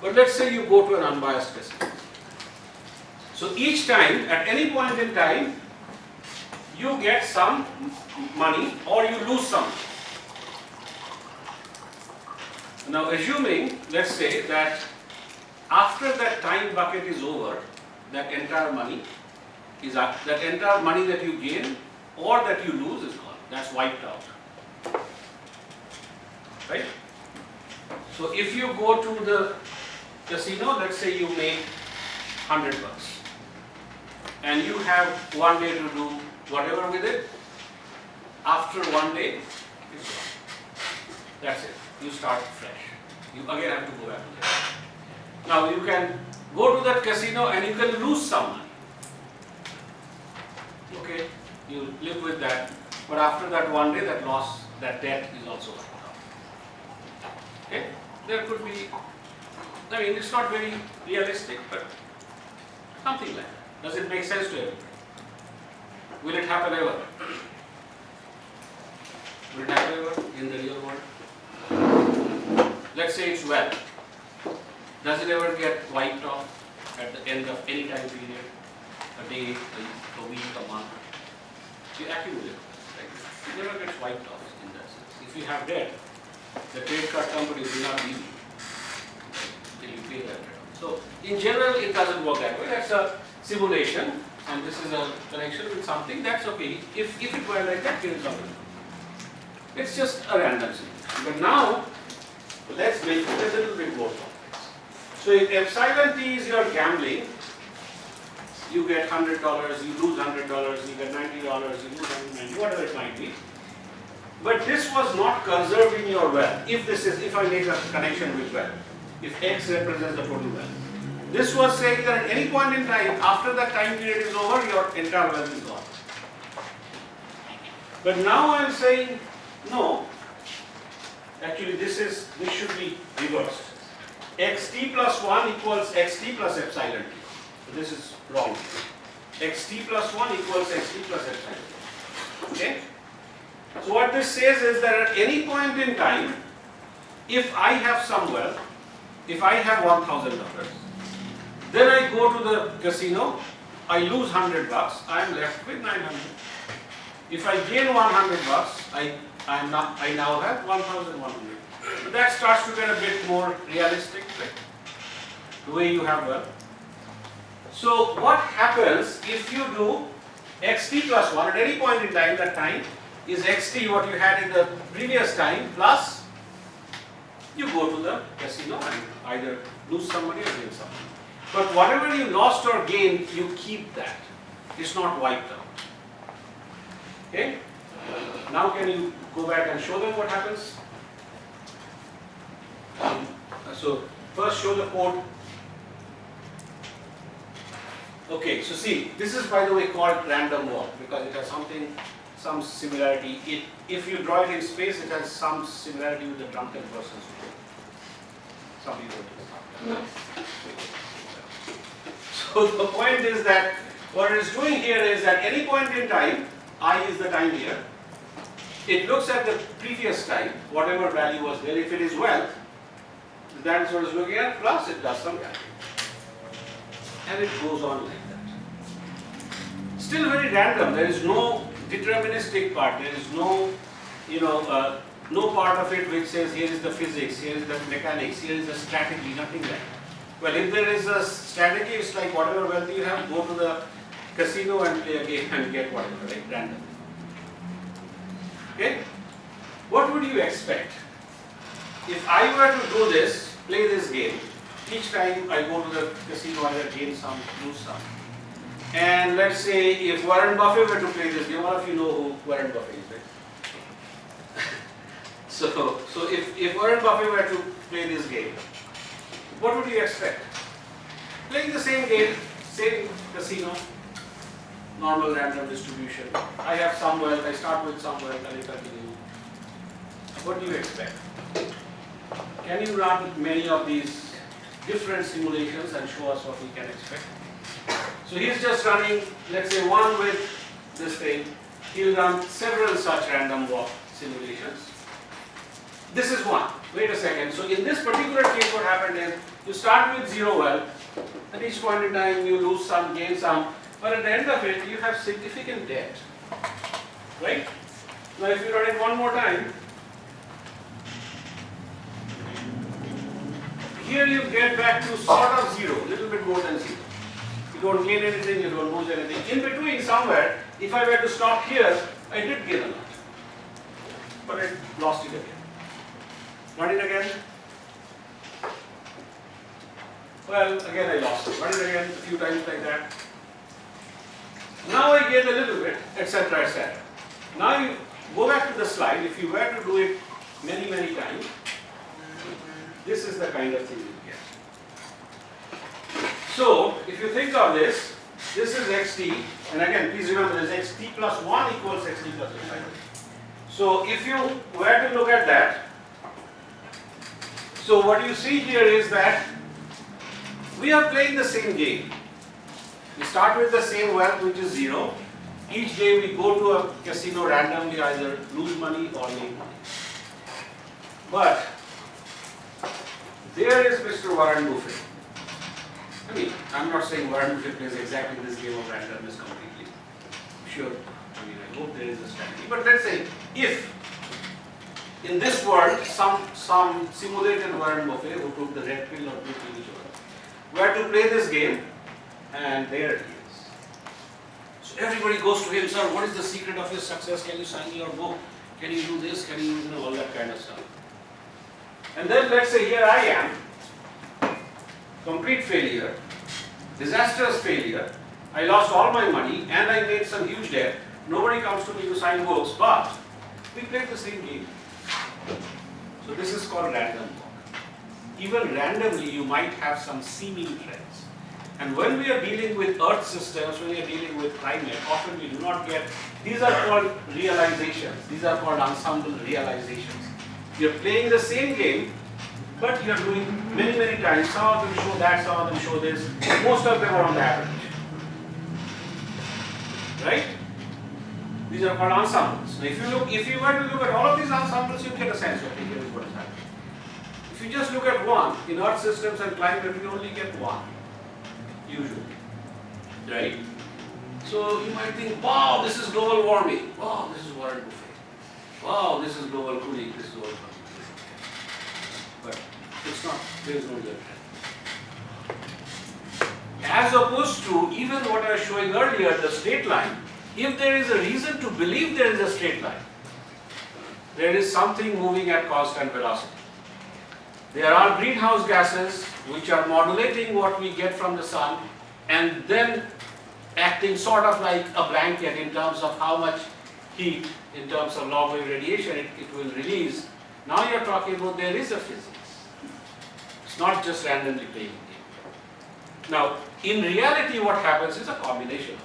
But let's say you go to an unbiased casino. So each time, at any point in time, you get some money or you lose some. Now assuming, let's say that after that time bucket is over, that entire money that you gain or that you lose is gone. That's wiped out. Right? So if you go to the casino, let's say you make $100 and you have 1 day to do whatever with it. After 1 day, it's gone. That's it. You start fresh. You again have to go back to that. Now you can go to that casino and you can lose some money. Okay, you live with that. But after that 1 day, that loss, that debt is also wiped out. Okay, there could be, I mean, it's not very realistic, but something like that. Does it make sense to everybody? Will it happen ever? Will it happen ever in the real world? Let's say it's well. Does it ever get wiped off at the end of any time period? A day, a week, a month? You accumulate, right? It never gets wiped off in that sense. If you have debt, the credit card company will not leave you till you pay that debt. So in general, it doesn't work that way. That's a simulation, and this is a connection with something. That's okay. If it were like that, here is something. It's just a random simulation. But now, let's make it a little bit more complex. So if epsilon t is your gambling, you get $100, you lose $100, you get $90, you lose $190, whatever it might be. But this was not conserving your wealth. If I make a connection with wealth, if X represents the total wealth. This was saying that at any point in time, after that time period is over, your entire wealth is gone. But now I am saying, no, actually this should be reversed. Xt plus 1 equals xt plus epsilon t. So this is wrong. Xt plus 1 equals xt plus epsilon t. Okay? So what this says is that at any point in time, if I have some wealth, if I have $1,000, then I go to the casino, I lose $100, I am left with 900. If I gain $100, I now have 1,100. So that starts to get a bit more realistic, right? The way you have wealth. So what happens if you do xt plus 1 at any point in time, that time is xt what you had in the previous time plus you go to the casino and either lose some money or gain some money. But whatever you lost or gained, you keep that. It's not wiped out. Okay? Now can you go back and show them what happens? So first show the code. Okay, so see, this is by the way called random walk because it has some similarity. If you draw it in space, it has some similarity with the drunken person's walk. Some people do. So the point is that what it is doing here is at any point in time, I is the time here, it looks at the previous time, whatever value was there. If it is wealth, that is what it's looking at, plus it does some value. And it goes on like that. Still very random. There is no deterministic part. There is no, no part of it which says here is the physics, here is the mechanics, here is the strategy, nothing like that. Well, if there is a strategy, it's like whatever wealth you have, go to the casino and play a game and get whatever, like random. Okay? What would you expect? If I were to do this, play this game, each time I go to the casino, I will gain some, lose some. And let's say if Warren Buffett were to play this game, all of you know who Warren Buffett is, right? So if Warren Buffett were to play this game, what would you expect? Playing the same game, same casino, normal random distribution. I have some wealth, I start with some wealth, and I continue. What do you expect? Can you run many of these different simulations and show us what we can expect? So he's just running, let's say, one with this thing. He'll run several such random walk simulations. This is one. Wait a second. So in this particular case, what happened is you start with zero wealth. At each point in time, you lose some, gain some. But at the end of it, you have significant debt. Right? Now if you run it one more time, here you get back to sort of zero, a little bit more than zero. You don't gain anything, you don't lose anything. In between somewhere, if I were to stop here, I did gain a lot. But I lost it again. Run it again. Well, again I lost it. Run it again a few times like that. Now I gain a little bit, etc., etc. Now you go back to the slide. If you were to do it many, many times, this is the kind of thing you get. So, if you think of this, this is xt, and again, please remember this xt plus 1 equals xt plus 5. So, if you were to look at that, so what you see here is that we are playing the same game. We start with the same wealth, which is 0. Each day we go to a casino randomly, either lose money or make money. But there is Mr. Warren Buffett. I mean, I'm not saying Warren Buffett plays exactly this game of randomness completely. Sure, I mean, I hope there is a strategy. But let's say, if in this world, some simulated Warren Buffett who took the red pill or blue pill, were to play this game, and there he is. So everybody goes to him, sir, what is the secret of your success? Can you sign your book? Can you do this? Can you all that kind of stuff? And then let's say here I am, complete failure, disastrous failure. I lost all my money and I made some huge debt. Nobody comes to me to sign books, but we played the same game. So this is called random walk. Even randomly you might have some seeming trends. And when we are dealing with earth systems, when we are dealing with climate, often we do not get, these are called realizations, these are called ensemble realizations. You are playing the same game, but you are doing many, many times. Some of them show that, some of them show this. Most of them are on the average. Right? These are called ensembles. Now if you were to look at all of these ensembles, you get a sense of here is what is happening. If you just look at one, in earth systems and climate, we only get one, usually. Right? So you might think, wow, this is global warming. Wow, this is Warren Buffett. Wow, this is global cooling. This is global warming. But it's not, there is no real trend. As opposed to even what I was showing earlier, the straight line, if there is a reason to believe there is a straight line, there is something moving at constant velocity. There are greenhouse gases which are modulating what we get from the sun and then acting sort of like a blanket in terms of how much heat, in terms of long wave radiation it will release. Now you are talking about there is a physics. It's not just randomly playing a game. Now, in reality what happens is a combination.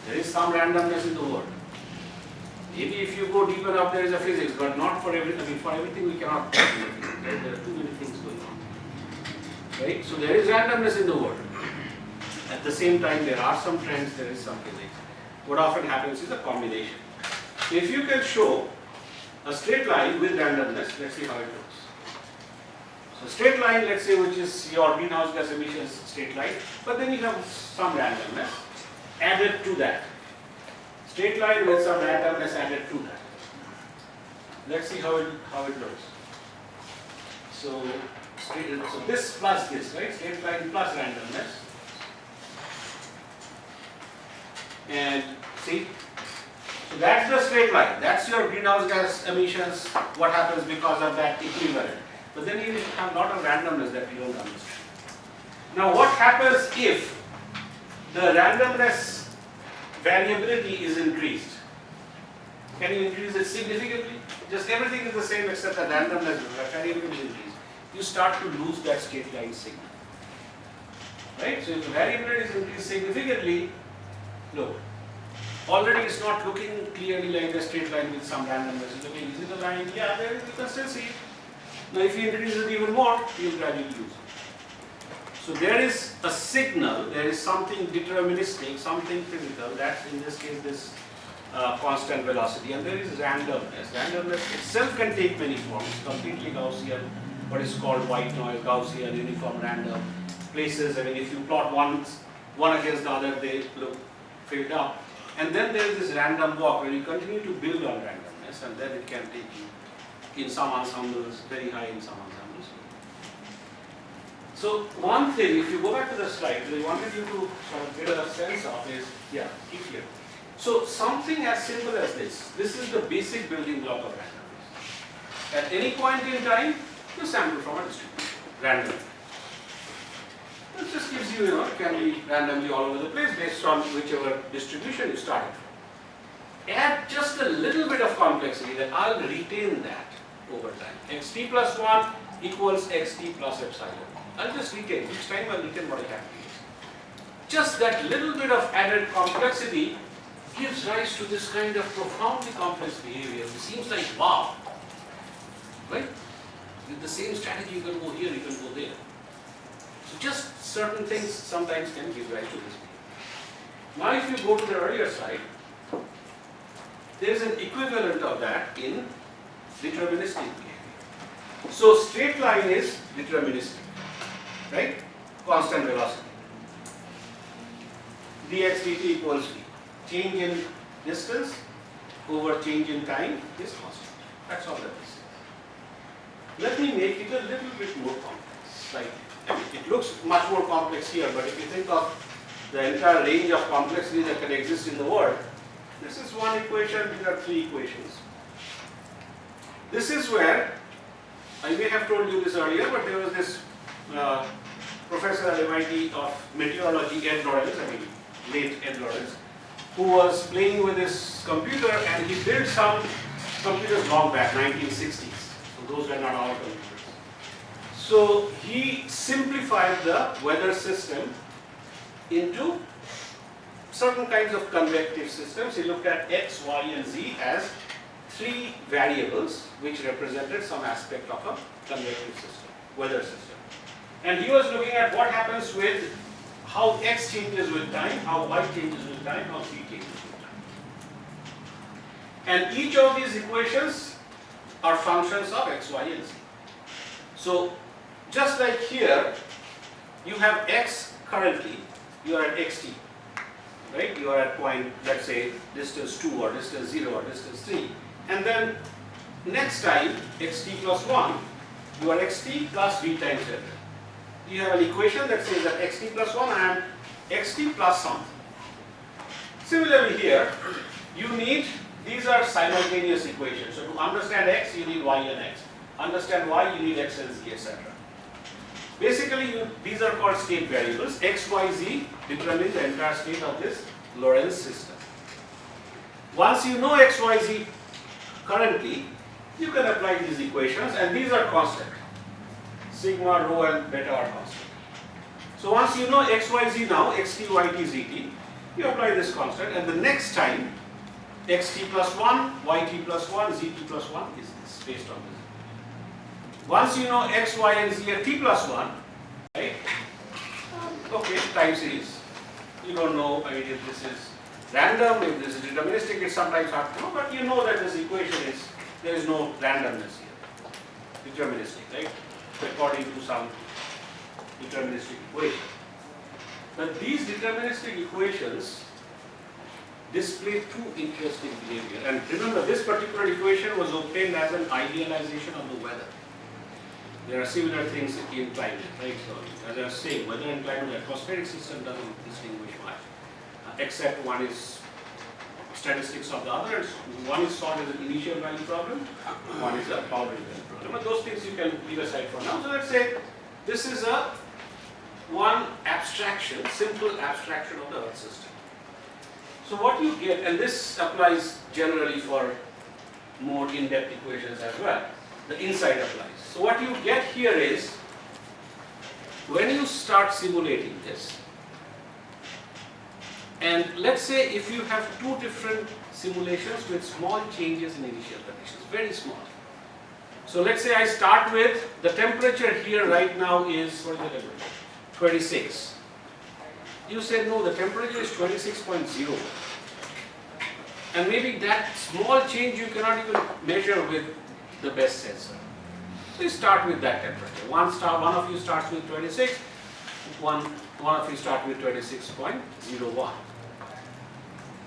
There is some randomness in the world. Maybe if you go deep enough there is a physics, but not for everything. I mean, for everything we cannot do everything. Right? There are too many things going on. Right? So there is randomness in the world. At the same time, there are some trends, there is some physics. What often happens is a combination. So if you can show a straight line with randomness, let's see how it looks. So straight line, let's say, which is your greenhouse gas emissions straight line, but then you have some randomness added to that. Straight line with some randomness added to that. Let's see how it looks. So this plus this, right? Straight line plus randomness. And see, so that's the straight line. That's your greenhouse gas emissions, what happens because of that equivalent. But then you have a lot of randomness that we don't understand. Now what happens if the randomness variability is increased? Can you increase it significantly? Just everything is the same except the randomness variability is increased. You start to lose that straight line signal. Right? So if the variability is increased significantly, look, already it's not looking clearly like a straight line with some randomness. It's looking, is it a line? Yeah, there is, you can still see it. Now if you increase it even more, you'll gradually lose it. So there is a signal, there is something deterministic, something physical, that's in this case this constant velocity, and there is randomness. Randomness itself can take many forms, completely Gaussian, what is called white noise, Gaussian, uniform random, places, I mean if you plot one against the other, they look filled up. And then there is this random walk where you continue to build on randomness, and then it can take you in some ensembles, very high in some ensembles. So one thing, if you go back to the slide, I wanted you to sort of get a sense of is, yeah, keep here. So something as simple as this is the basic building block of randomness. At any point in time, you sample from a distribution, randomly. This just gives you, it can be randomly all over the place based on whichever distribution you started from. Add just a little bit of complexity that I'll retain that over time. Xt plus 1 equals xt plus epsilon. I'll just retain, each time I'll retain what I have to use. Just that little bit of added complexity gives rise to this kind of profoundly complex behavior. It seems like wow, right? With the same strategy you can go here, you can go there. So just certain things sometimes can give rise to this behavior. Now if you go to the earlier slide, there is an equivalent of that in deterministic behavior. So straight line is deterministic, right? Constant velocity. dx dt equals v. Change in distance over change in time is constant. That's all that is. Let me make it a little bit more complex. Like, it looks much more complex here, but if you think of the entire range of complexity that can exist in the world, this is one equation, these are three equations. This is where, I may have told you this earlier, but there was this professor at MIT of meteorology, Ed Lawrence, late Ed Lawrence, who was playing with his computer, and he built some computers long back, 1960s. So those were not our computers. So he simplified the weather system into certain kinds of convective systems. He looked at X, Y, and Z as three variables which represented some aspect of a convective system, weather system. And he was looking at what happens with how X changes with time, how Y changes with time, how Z changes with time. And each of these equations are functions of X, Y, and Z. So just like here, you have X currently, you are at xt, right? You are at point, let's say, distance 2 or distance 0 or distance 3. And then next time, xt plus 1, you are xt plus v times delta. You have an equation that says that xt plus 1 and xt plus something. Similarly here, you need, these are simultaneous equations. So to understand x, you need y and x. Understand y, you need x and z, etc. Basically, these are called state variables. X, y, z determine the entire state of this Lorentz system. Once you know x, y, z currently, you can apply these equations, and these are constant. Sigma, rho, and beta are constant. So once you know x, y, z now, xt, yt, zt, you apply this constant, and the next time, xt plus 1, yt plus 1, zt plus 1 is this, based on this. Once you know x, y, and z are t plus 1, right? Okay, time series. You don't know, I mean, if this is random, if this is deterministic, it's sometimes hard to know, but you know that this equation is, there is no randomness here. Deterministic, right? According to some deterministic equation. But these deterministic equations display two interesting behavior. And remember, this particular equation was obtained as an idealization of the weather. There are similar things in climate, right? So, as I was saying, weather and climate, the atmospheric system doesn't distinguish much. except one is statistics of the other, and one is solved as an initial value problem, one is a probability value problem. But those things you can leave aside for now. So let's say this is a one abstraction, simple abstraction of the Earth system. So what you get, and this applies generally for more in-depth equations as well, the inside applies. So what you get here is, when you start simulating this, and let's say if you have two different simulations with small changes in initial conditions, very small. So let's say I start with, the temperature here right now is, what is the temperature? 26. You say no, the temperature is 26.0. And maybe that small change you cannot even measure with the best sensor. So you start with that temperature. One of you starts with 26, one of you start with 26.01.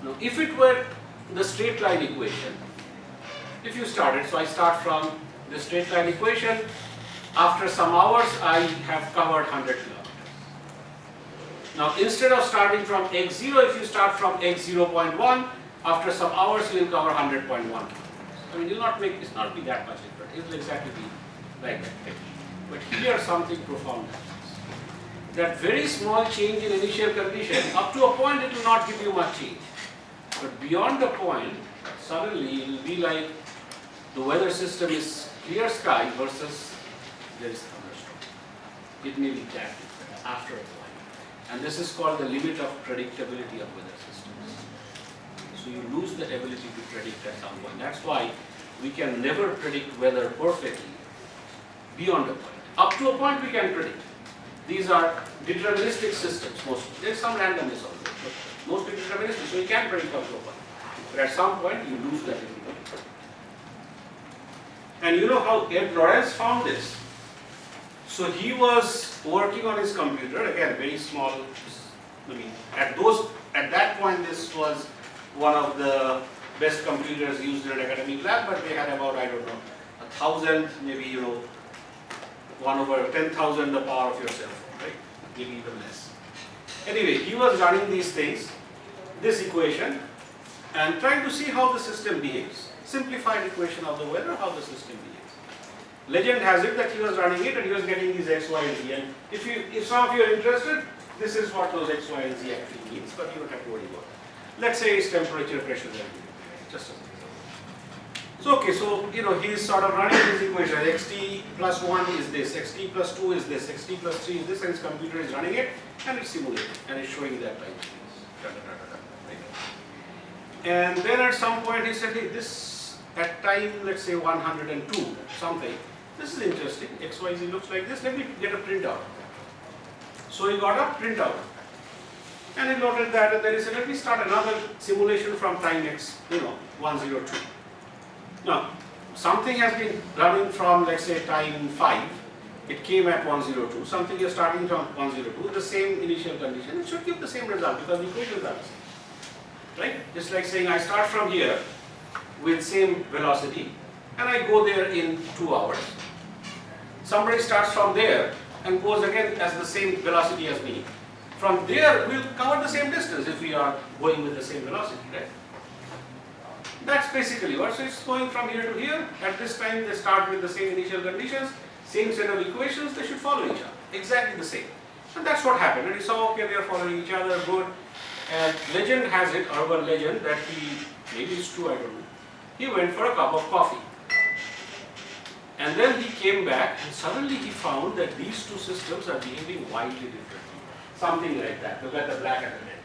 Now if it were the straight line equation, if you started, so I start from the straight line equation, after some hours I have covered 100 kilometers. Now instead of starting from x0, if you start from x0.1, after some hours you will cover 100.1 kilometers. I mean, it's not be that much different. It will exactly be like that. But here something profound happens. That very small change in initial condition, up to a point it will not give you much change. But beyond the point, suddenly it will be like the weather system is clear sky versus there is thunderstorm. It may be that different after a while. And this is called the limit of predictability of weather systems. So you lose the ability to predict at some point. That's why we can never predict weather perfectly beyond a point. Up to a point we can predict. These are deterministic systems mostly. There's some randomness also, but mostly deterministic, so you can predict up to a point. But at some point you lose that ability. And you know how Ed Lorenz found this? So he was working on his computer, again very small, I mean at that point this was one of the best computers used in an academic lab, but they had about, I don't know, 1,000, maybe 1/10,000 the power of your cell phone, right? Maybe even less. Anyway, he was running these things, this equation, and trying to see how the system behaves. Simplified equation of the weather, how the system behaves. Legend has it that he was running it and he was getting these x, y, and z. And if some of you are interested, this is what those x, y, and z actually means, but you don't have to worry about it. Let's say it's temperature, pressure, just as an example. So okay, so he's sort of running this equation. Xt plus 1 is this, xt plus 2 is this, xt plus 3 is this, and his computer is running it and it's simulating and it's showing that time series. Right? And then at some point he said, hey, this at time, let's say 102 something, this is interesting, xyz looks like this, let me get a printout. So he got a printout. And he noted that, and then he said, let me start another simulation from time x, 102. Now, something has been running from, let's say, time 5. It came at 102. Something is starting from 102, the same initial condition. It should give the same result because the equations are the same. Right? Just like saying I start from here with same velocity and I go there in 2 hours. Somebody starts from there and goes again as the same velocity as me. From there, we'll cover the same distance if we are going with the same velocity, right? That's basically what. So it's going from here to here. At this time, they start with the same initial conditions, same set of equations, they should follow each other. Exactly the same. And that's what happened. And he saw, okay, they are following each other, good. And legend has it, urban legend, that maybe it's true, I don't know. He went for a cup of coffee. And then he came back and suddenly he found that these two systems are behaving wildly differently. Something like that. Look at the black and the red.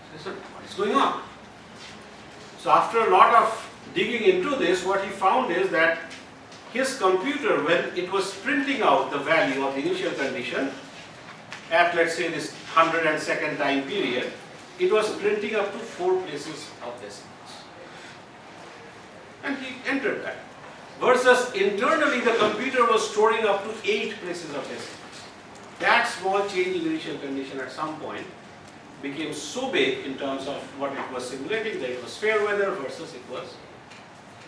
So he said, what is going on? So after a lot of digging into this, what he found is that his computer, when it was printing out the value of the initial condition at, let's say, this 102nd time period, it was printing up to 4 places of decimals. And he entered that. Versus internally, the computer was storing up to 8 places of decimals. That small change in initial condition at some point became so big in terms of what it was simulating, that it was fair weather versus it was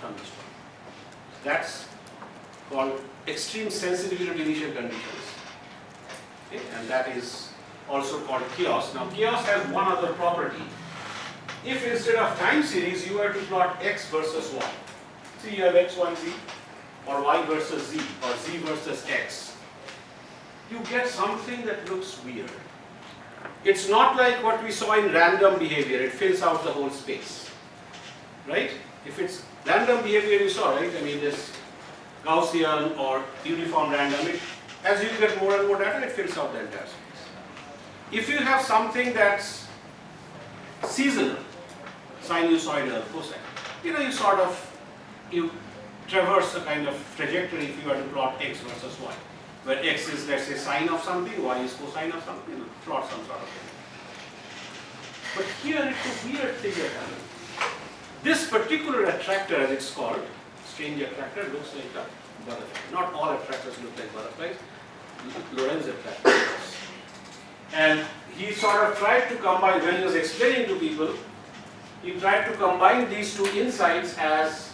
thunderstorm. That's called extreme sensitivity to initial conditions. Okay? And that is also called chaos. Now chaos has one other property. If instead of time series you were to plot x versus y, see you have x, y, z, or y versus z, or z versus x, you get something that looks weird. It's not like what we saw in random behavior, it fills out the whole space, right? If it's random behavior you saw, right? I mean this Gaussian or uniform random, as you get more and more data, it fills out the entire space. If you have something that's seasonal, sinusoidal, cosine, you traverse a kind of trajectory if you were to plot x versus y, where x is, let's say, sine of something, y is cosine of something, you plot some sort of thing. But here it's a weird thing that happens. This particular attractor, as it's called, strange attractor, looks like a butterfly. Not all attractors look like butterflies. Lorentz attractor does. And he sort of tried to combine, when he was explaining to people, he tried to combine these two insights as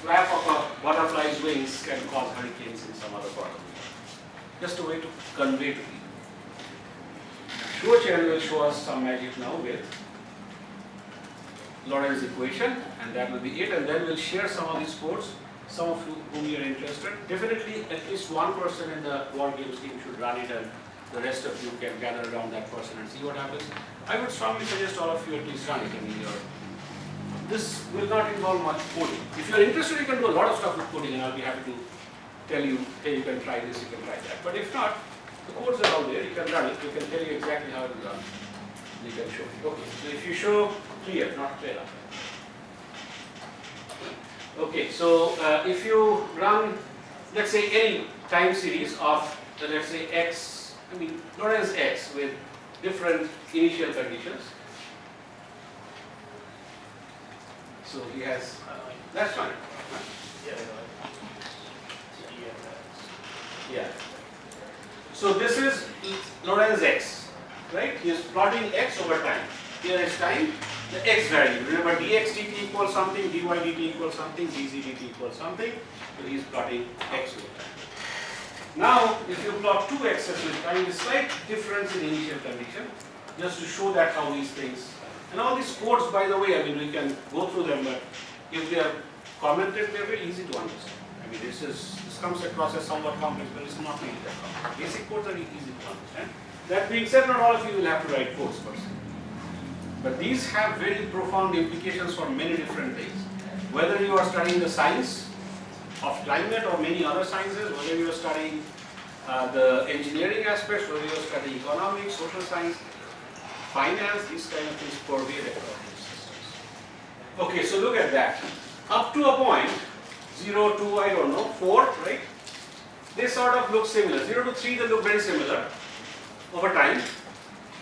flap of a butterfly's wings can cause hurricanes in some other part of the world. Just a way to convey to people. Shuochen will show us some magic now with Lorentz equation, and that will be it, and then we'll share some of these codes, some of whom you are interested. Definitely at least one person in the war games team should run it, and the rest of you can gather around that person and see what happens. I would strongly suggest all of you at least run it. I mean, this will not involve much coding. If you are interested, you can do a lot of stuff with coding, and I'll be happy to tell you, hey, you can try this, you can try that. But if not, the codes are out there, you can run it, we can tell you exactly how it is done. We can show you. Okay, so if you show clear, not clear. Okay, so if you run, let's say, any time series of, let's say, x, Lorentz x with different initial conditions. So he has, that's fine. Yeah. So this is Lorentz x, right? He is plotting x over time. Here is time, the x value. Remember dx dt equals something, dy dt equals something, dz dt equals something. So he is plotting x over time. Now, if you plot two x's with time, a slight difference in initial condition, just to show that how these things, and all these codes, by the way, we can go through them, but if they are commented, they are very easy to understand. This comes across as somewhat complex, but it's not really that complex. Basic codes are easy to understand. That being said, not all of you will have to write codes per se. But these have very profound implications for many different things. Whether you are studying the science of climate or many other sciences, whether you are studying the engineering aspects, whether you are studying economics, social science, finance, these kind of things pervade across these systems. Okay, so look at that. Up to a point, 0 to, I don't know, 4, right? They sort of look similar. 0 to 3, they look very similar over time.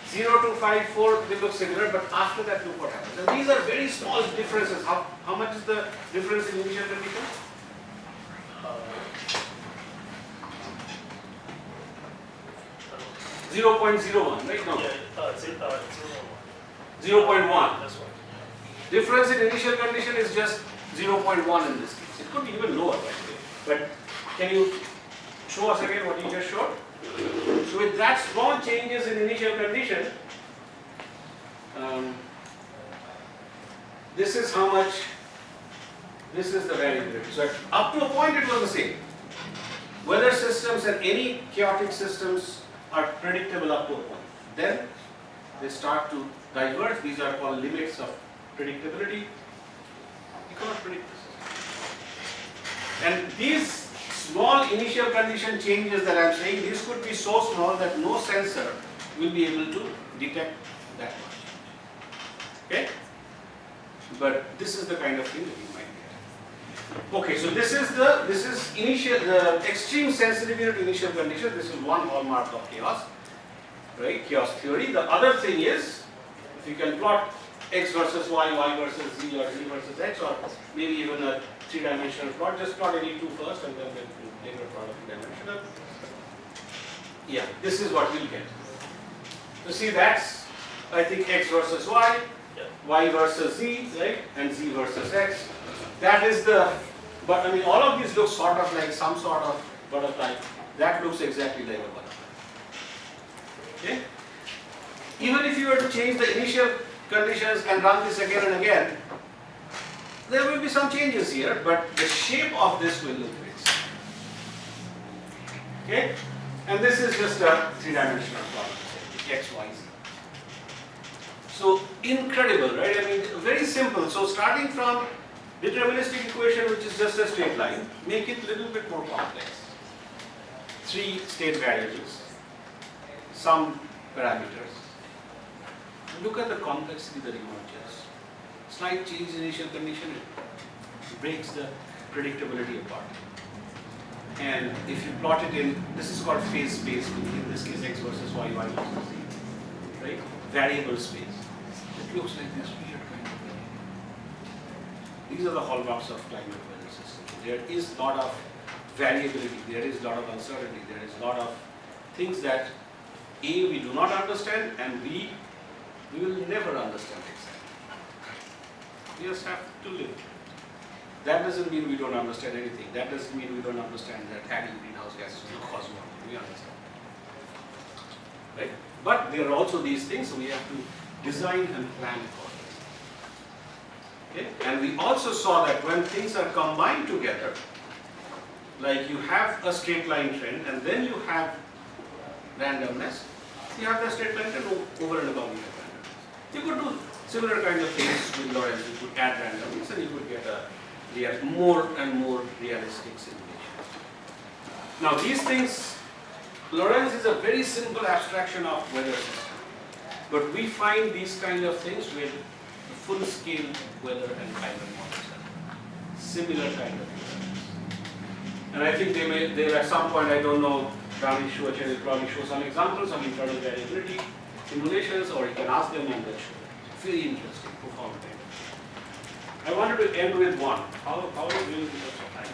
0 to 5, 4, they look similar, but after that, look what happens. And these are very small differences. How much is the difference in initial condition? 0.01, right? No. 0.1. That's right. Difference in initial condition is just 0.1 in this case. It could be even lower, by the way. But can you show us again what you just showed? So with that small changes in initial condition, this is how much, this is the variability. So up to a point it was the same. Weather systems and any chaotic systems are predictable up to a point. Then they start to diverge. These are called limits of predictability. You cannot predict this. And these small initial condition changes that I am saying, these could be so small that no sensor will be able to detect that much. Okay? But this is the kind of thing that you might get. Okay, so this is initial, the extreme sensitivity to initial condition. This is one hallmark of chaos, right? Chaos theory. The other thing is, if you can plot x versus y, y versus z, or z versus x, or maybe even a three-dimensional plot, just plot any two first and then later plot a three-dimensional. Yeah, this is what you'll get. So see, that's, I think, x versus y, y versus z, right, and z versus x. That is the, but all of these look sort of like some sort of butterfly. That looks exactly like a butterfly. Okay? Even if you were to change the initial conditions and run this again and again, there will be some changes here, but the shape of this will look fixed. Okay? And this is just a three-dimensional problem, x, y, z. So incredible, right? I mean, very simple. So starting from deterministic equation, which is just a straight line, make it a little bit more complex. 3 state variables, some parameters. Look at the complexity that emerges. Slight change in initial condition, it breaks the predictability apart. And if you plot it in, this is called phase space, in this case x versus y, y versus z, right? Variable space. It looks like this weird kind of thing. These are the hallmarks of climate weather systems. There is a lot of variability, there is a lot of uncertainty, there is a lot of things that A, we do not understand, and B, we will never understand exactly. We just have to live. That doesn't mean we don't understand anything. That doesn't mean we don't understand that adding greenhouse gases will cause warming. We understand. Right? But there are also these things, so we have to design and plan for them. Okay? And we also saw that when things are combined together, like you have a straight line trend and then you have randomness, you have the straight line trend over and above you have randomness. You could do similar kind of things with Lorentz. You could add randomness and you could get a more and more realistic simulation. Now these things, Lorentz is a very simple abstraction of weather system, but we find these kind of things with full-scale weather and climate models, similar kind of things. And I think there at some point, I don't know, Rami Shuachan will probably show some examples of internal variability simulations, or you can ask them and they'll show it. Very interesting, profound thing. I wanted to end with one. How are we doing because of time?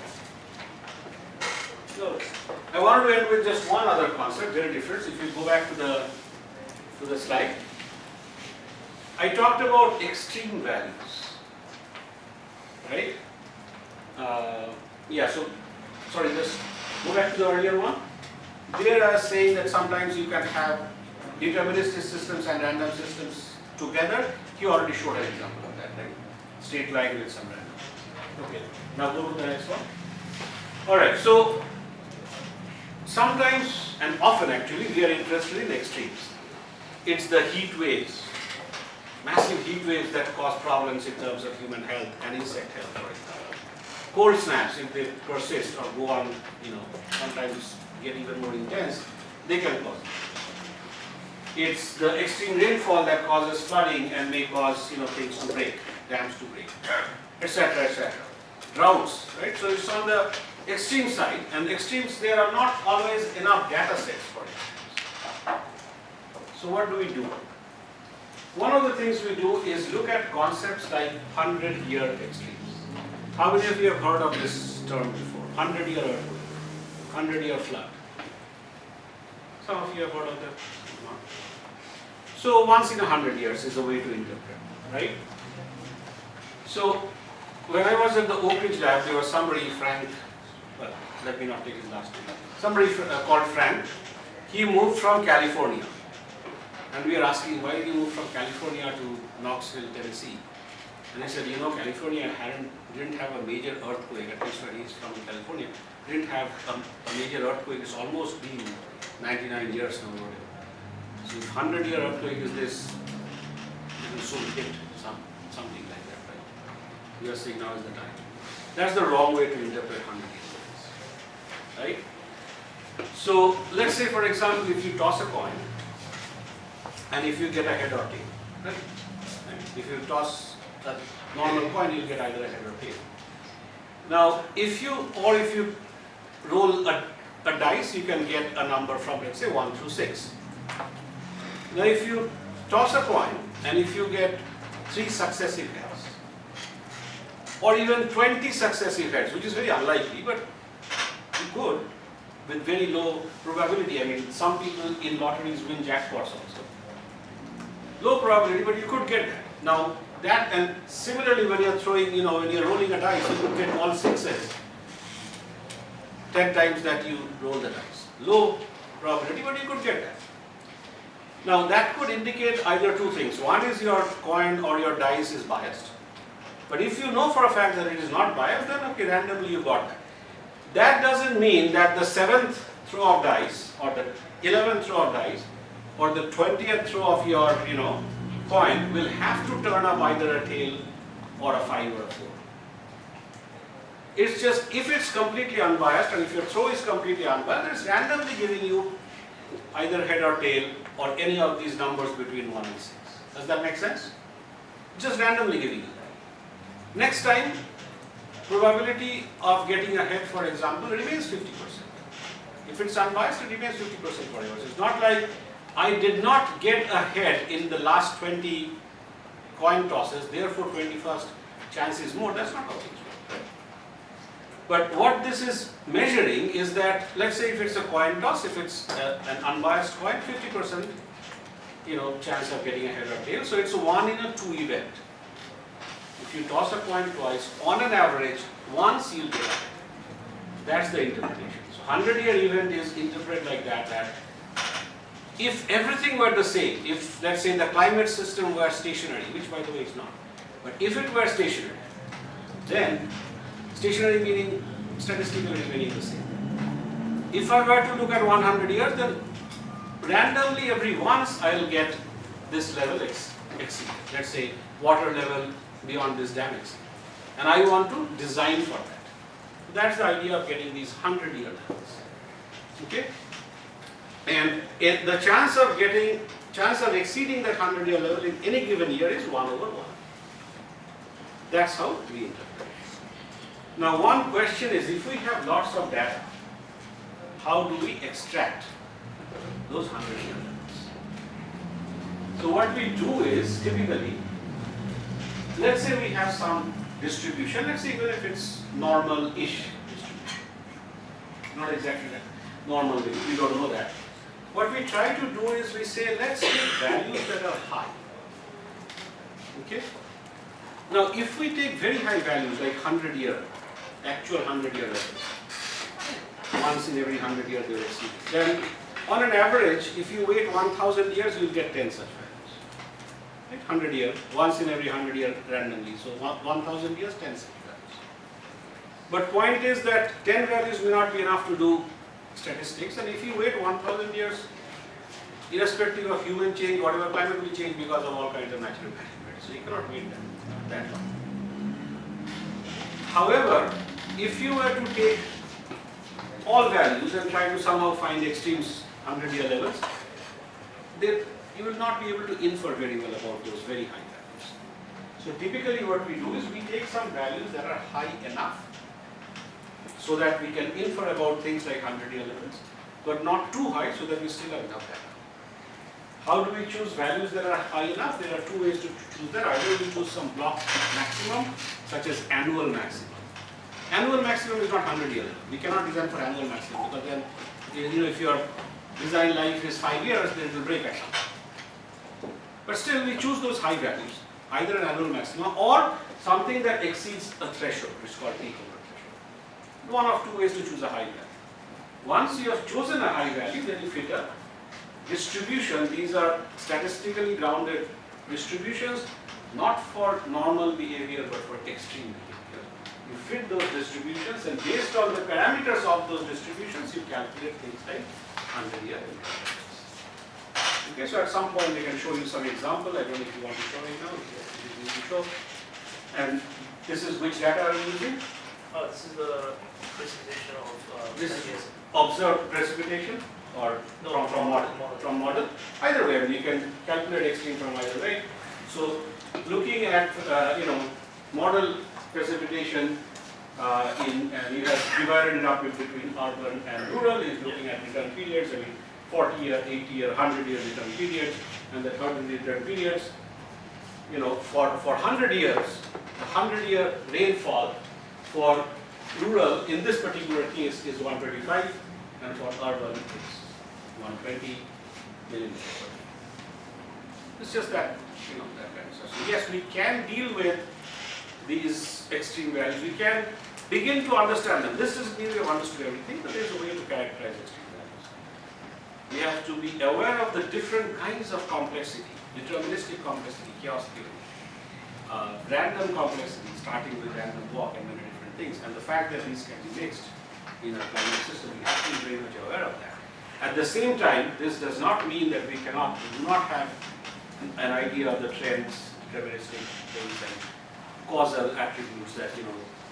So, I wanted to end with just one other concept, very different. If you go back to the slide, I talked about extreme values, right? Just go back to the earlier one. There I was saying that sometimes you can have deterministic systems and random systems together. You already showed an example of that, right? Straight line with some random. Okay, now go to the next one. Alright, so sometimes and often actually we are interested in extremes. It's the heat waves, massive heat waves that cause problems in terms of human health and insect health, for example. Cold snaps, if they persist or go on, sometimes get even more intense, they can cause it. It's the extreme rainfall that causes flooding and may cause things to break, dams to break, etc., etc. Droughts, right? So it's on the extreme side, and extremes, there are not always enough data sets for it. So what do we do? One of the things we do is look at concepts like 100-year extremes. How many of you have heard of this term before? 100-year earthquake, 100-year flood. Some of you have heard of that? No. So once in 100 years is a way to interpret, right? So when I was at the Oak Ridge lab, there was somebody, Frank, well, let me not take his last name, somebody called Frank. He moved from California. And we are asking, why did you move from California to Knoxville, Tennessee? And he said, California didn't have a major earthquake, at least when he's from California, didn't have a major earthquake. It's almost been 99 years now. So if 100-year earthquake is this, it will soon hit something like that, right? We are saying now is the time. That's the wrong way to interpret 100 years, right? So let's say, for example, if you toss a coin, and if you get a head or tail, right? And if you toss a normal coin, you'll get either a head or tail. Now, if you roll a dice, you can get a number from, let's say, 1 through 6. Now, if you toss a coin, and if you get 3 successive heads, or even 20 successive heads, which is very unlikely, but you could, with very low probability. I mean, some people in lotteries win jackpots also. Low probability, but you could get that. Now, that, and similarly when you're throwing, when you're rolling a dice, you could get all 6s 10 times that you roll the dice. Low probability, but you could get that. Now that could indicate either two things. One is your coin or your dice is biased. But if you know for a fact that it is not biased, then okay, randomly you got that. That doesn't mean that the 7th throw of dice or the 11th throw of dice or the 20th throw of your coin will have to turn up either a tail or a 5 or a 4. It's just if it's completely unbiased and if your throw is completely unbiased, it's randomly giving you either head or tail or any of these numbers between 1 and 6. Does that make sense? Just randomly giving you that. Next time, probability of getting a head, for example, remains 50%. If it's unbiased, it remains 50% forever. So it's not like I did not get a head in the last 20 coin tosses, therefore 21st chance is more. That's not how things work. But what this is measuring is that, let's say if it's a coin toss, if it's an unbiased coin, 50% chance of getting a head or tail. So it's a 1 in a 2 event. If you toss a coin twice, on an average, once you'll get a head. That's the interpretation. So 100-year event is interpreted like that if everything were the same, if let's say the climate system were stationary, which by the way is not, but if it were stationary, then stationary meaning statistically remaining the same. If I were to look at 100 years, then randomly every once I will get this level exceeded. Let's say water level beyond this dam exceeded. And I want to design for that. So that's the idea of getting these 100-year levels. Okay? And the chance of exceeding that 100-year level in any given year is 1 over 1. That's how we interpret it. Now one question is, if we have lots of data, how do we extract those 100-year levels? So what we do is, typically, let's say we have some distribution, let's say even if it's normal-ish distribution. Not exactly that, normal, we don't know that. What we try to do is we say, let's take values that are high. Okay? Now if we take very high values like 100-year, actual 100-year levels, once in every 100 years they will exceed, then on an average, if you wait 1,000 years, you'll get 10 such values. 100 year, once in every 100 year randomly. So 1,000 years, 10 such values. But point is that 10 values may not be enough to do statistics, and if you wait 1,000 years, irrespective of human change, whatever climate will change because of all kinds of natural variables. So you cannot wait that long. However, if you were to take all values and try to somehow find extremes 100-year levels, you will not be able to infer very well about those very high values. So typically what we do is we take some values that are high enough so that we can infer about things like 100-year levels, but not too high so that we still have enough data. How do we choose values that are high enough? There are two ways to choose that. Either we choose some block maximum, such as annual maximum. Annual maximum is not 100-year. We cannot design for annual maximum because then, if your design life is 5 years, then it will break at some point. But still, we choose those high values, either an annual maximum or something that exceeds a threshold, which is called takeover threshold. One of two ways to choose a high value. Once you have chosen a high value, then you fit a distribution. These are statistically grounded distributions, not for normal behavior, but for extreme behavior. You fit those distributions, and based on the parameters of those distributions, you calculate things like 100-year intervals. Okay, so at some point we can show you some example. I don't know if you want to show it now. If you show. And this is which data are you using? This is the precipitation of this is observed precipitation or no, from model. From model. Either way, you can calculate extreme from either way. So looking at model precipitation you have divided it up between urban and rural. Is looking at return periods. 40-year, 80-year, 100-year return periods, and the 30 return periods. For 100 years, the 100-year rainfall for rural in this particular case is 125, and for urban it's 120 millimeters. It's just that, that kind of stuff. So yes, we can deal with these extreme values. We can begin to understand them. This doesn't mean we have understood everything, but there's a way to characterize extreme values. we have to be aware of the different kinds of complexity, deterministic complexity, chaos theory, random complexity, starting with random walk and many different things, and the fact that these can be mixed in a climate system, we have to be very much aware of that. At the same time, this does not mean that we do not have an idea of the trends, deterministic things, and causal attributes that,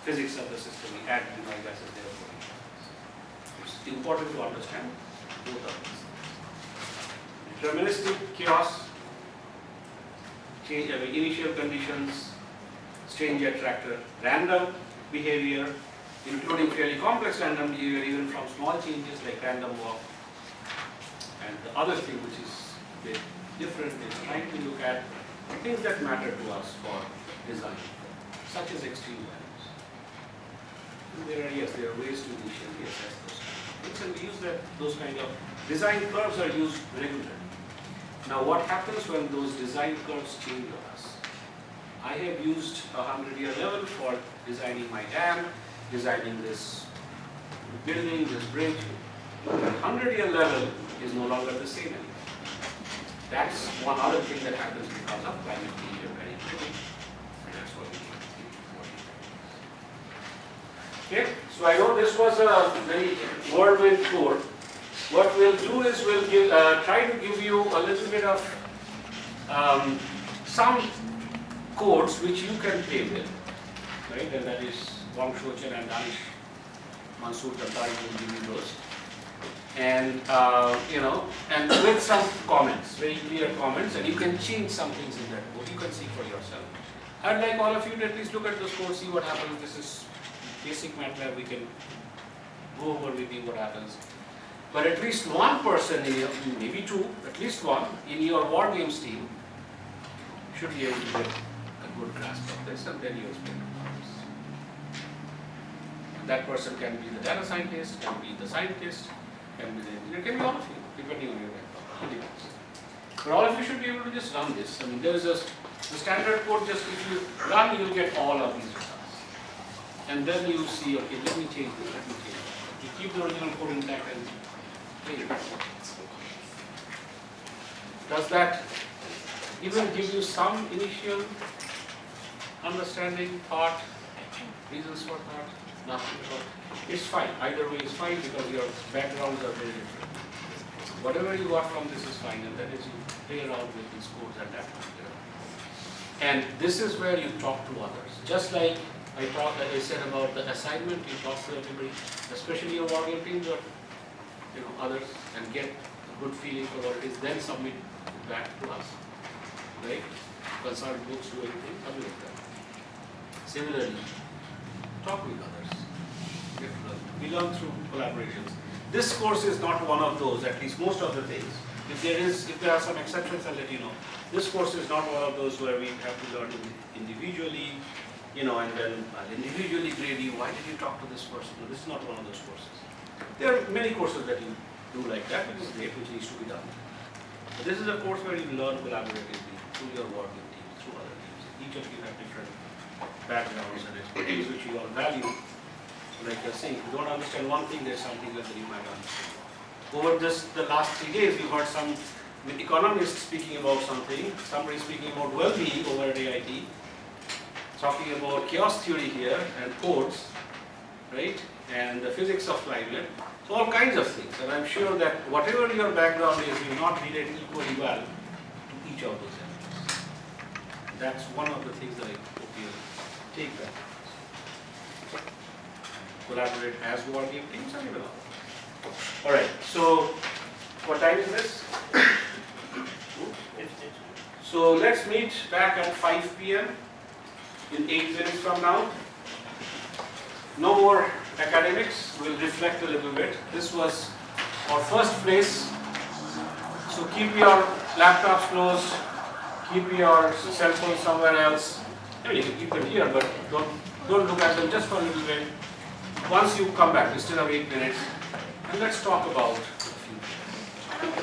physics of the system, we add greenhouse gases, therefore. It's important to understand both of these. Deterministic chaos, change, initial conditions, strange attractor, random behavior, including fairly complex random behavior, even from small changes like random walk. And the other thing which is a bit different is trying to look at things that matter to us for design, such as extreme values. And there are ways to initially assess those things, and we use those kind of design curves are used regularly. Now, what happens when those design curves change on us? I have used a 100-year level for designing my dam, designing this building, this bridge. The 100-year level is no longer the same anymore. That's one other thing that happens because of climate change and variability. That's what we do. Okay, so I know this was a very whirlwind tour. What we'll do is we'll try to give you a little bit of some codes which you can play with, right? And that is Wang Shochen and Danish Mansoor Tantari will give you those. And and with some comments, very clear comments, and you can change some things in that code. You can see for yourself. I'd like all of you to at least look at those codes, see what happens. This is basic MATLAB. We can go over with you what happens. But at least one person, maybe two, at least one in your war games team should be able to get a good grasp of this, and then you explain it. That person can be the data scientist, can be the scientist, can be the engineer, can be all of you, depending on your background. But all of you should be able to just run this. I mean, there is just the standard code. Just if you run, you'll get all of these results, and then you see, okay, let me change this. Let me change that. You keep the original code intact and play it. Does that even give you some initial understanding, thought, reasons for thought? Nothing at all. It's fine. Either way is fine because your backgrounds are very different. Whatever you got from this is fine, and that is you play around with these codes at that point. And this is where you talk to others. Just like I said about the assignment, you talk to everybody, especially your war game teams or others, and get a good feeling for what it is. Then submit it back to us. Right? Consult books, do anything, something like that. Similarly, talk with others. We learn through collaborations. This course is not one of those, at least most of the things. If there are some exceptions, I'll let you know. This course is not one of those where we have to learn individually, and then I'll individually grade you. Why did you talk to this person? No, this is not one of those courses. There are many courses that you do like that, which is great, which needs to be done. But this is a course where you learn collaboratively through your working teams, through other teams. Each of you have different backgrounds and expertise which you all value. Like you're saying, if you don't understand one thing, there's something else that you might understand. Over the last 3 days, you heard some economists speaking about something, somebody speaking about well-being over at AIT, talking about chaos theory here and codes, right? And the physics of climate. So all kinds of things. And I'm sure that whatever your background is, you will not relate equally well to each of those elements. That's one of the things that I hope you take back. Collaborate as war game teams and even others. All right. So, what time is this? So let's meet back at 5 p.m. in 8 minutes from now. No more academics. We'll reflect a little bit. This was our first place. So keep your laptops closed. Keep your cell phone somewhere else. I mean, you can keep them here, but don't look at them just for a little bit. Once you come back, we still have 8 minutes, and let's talk about the future.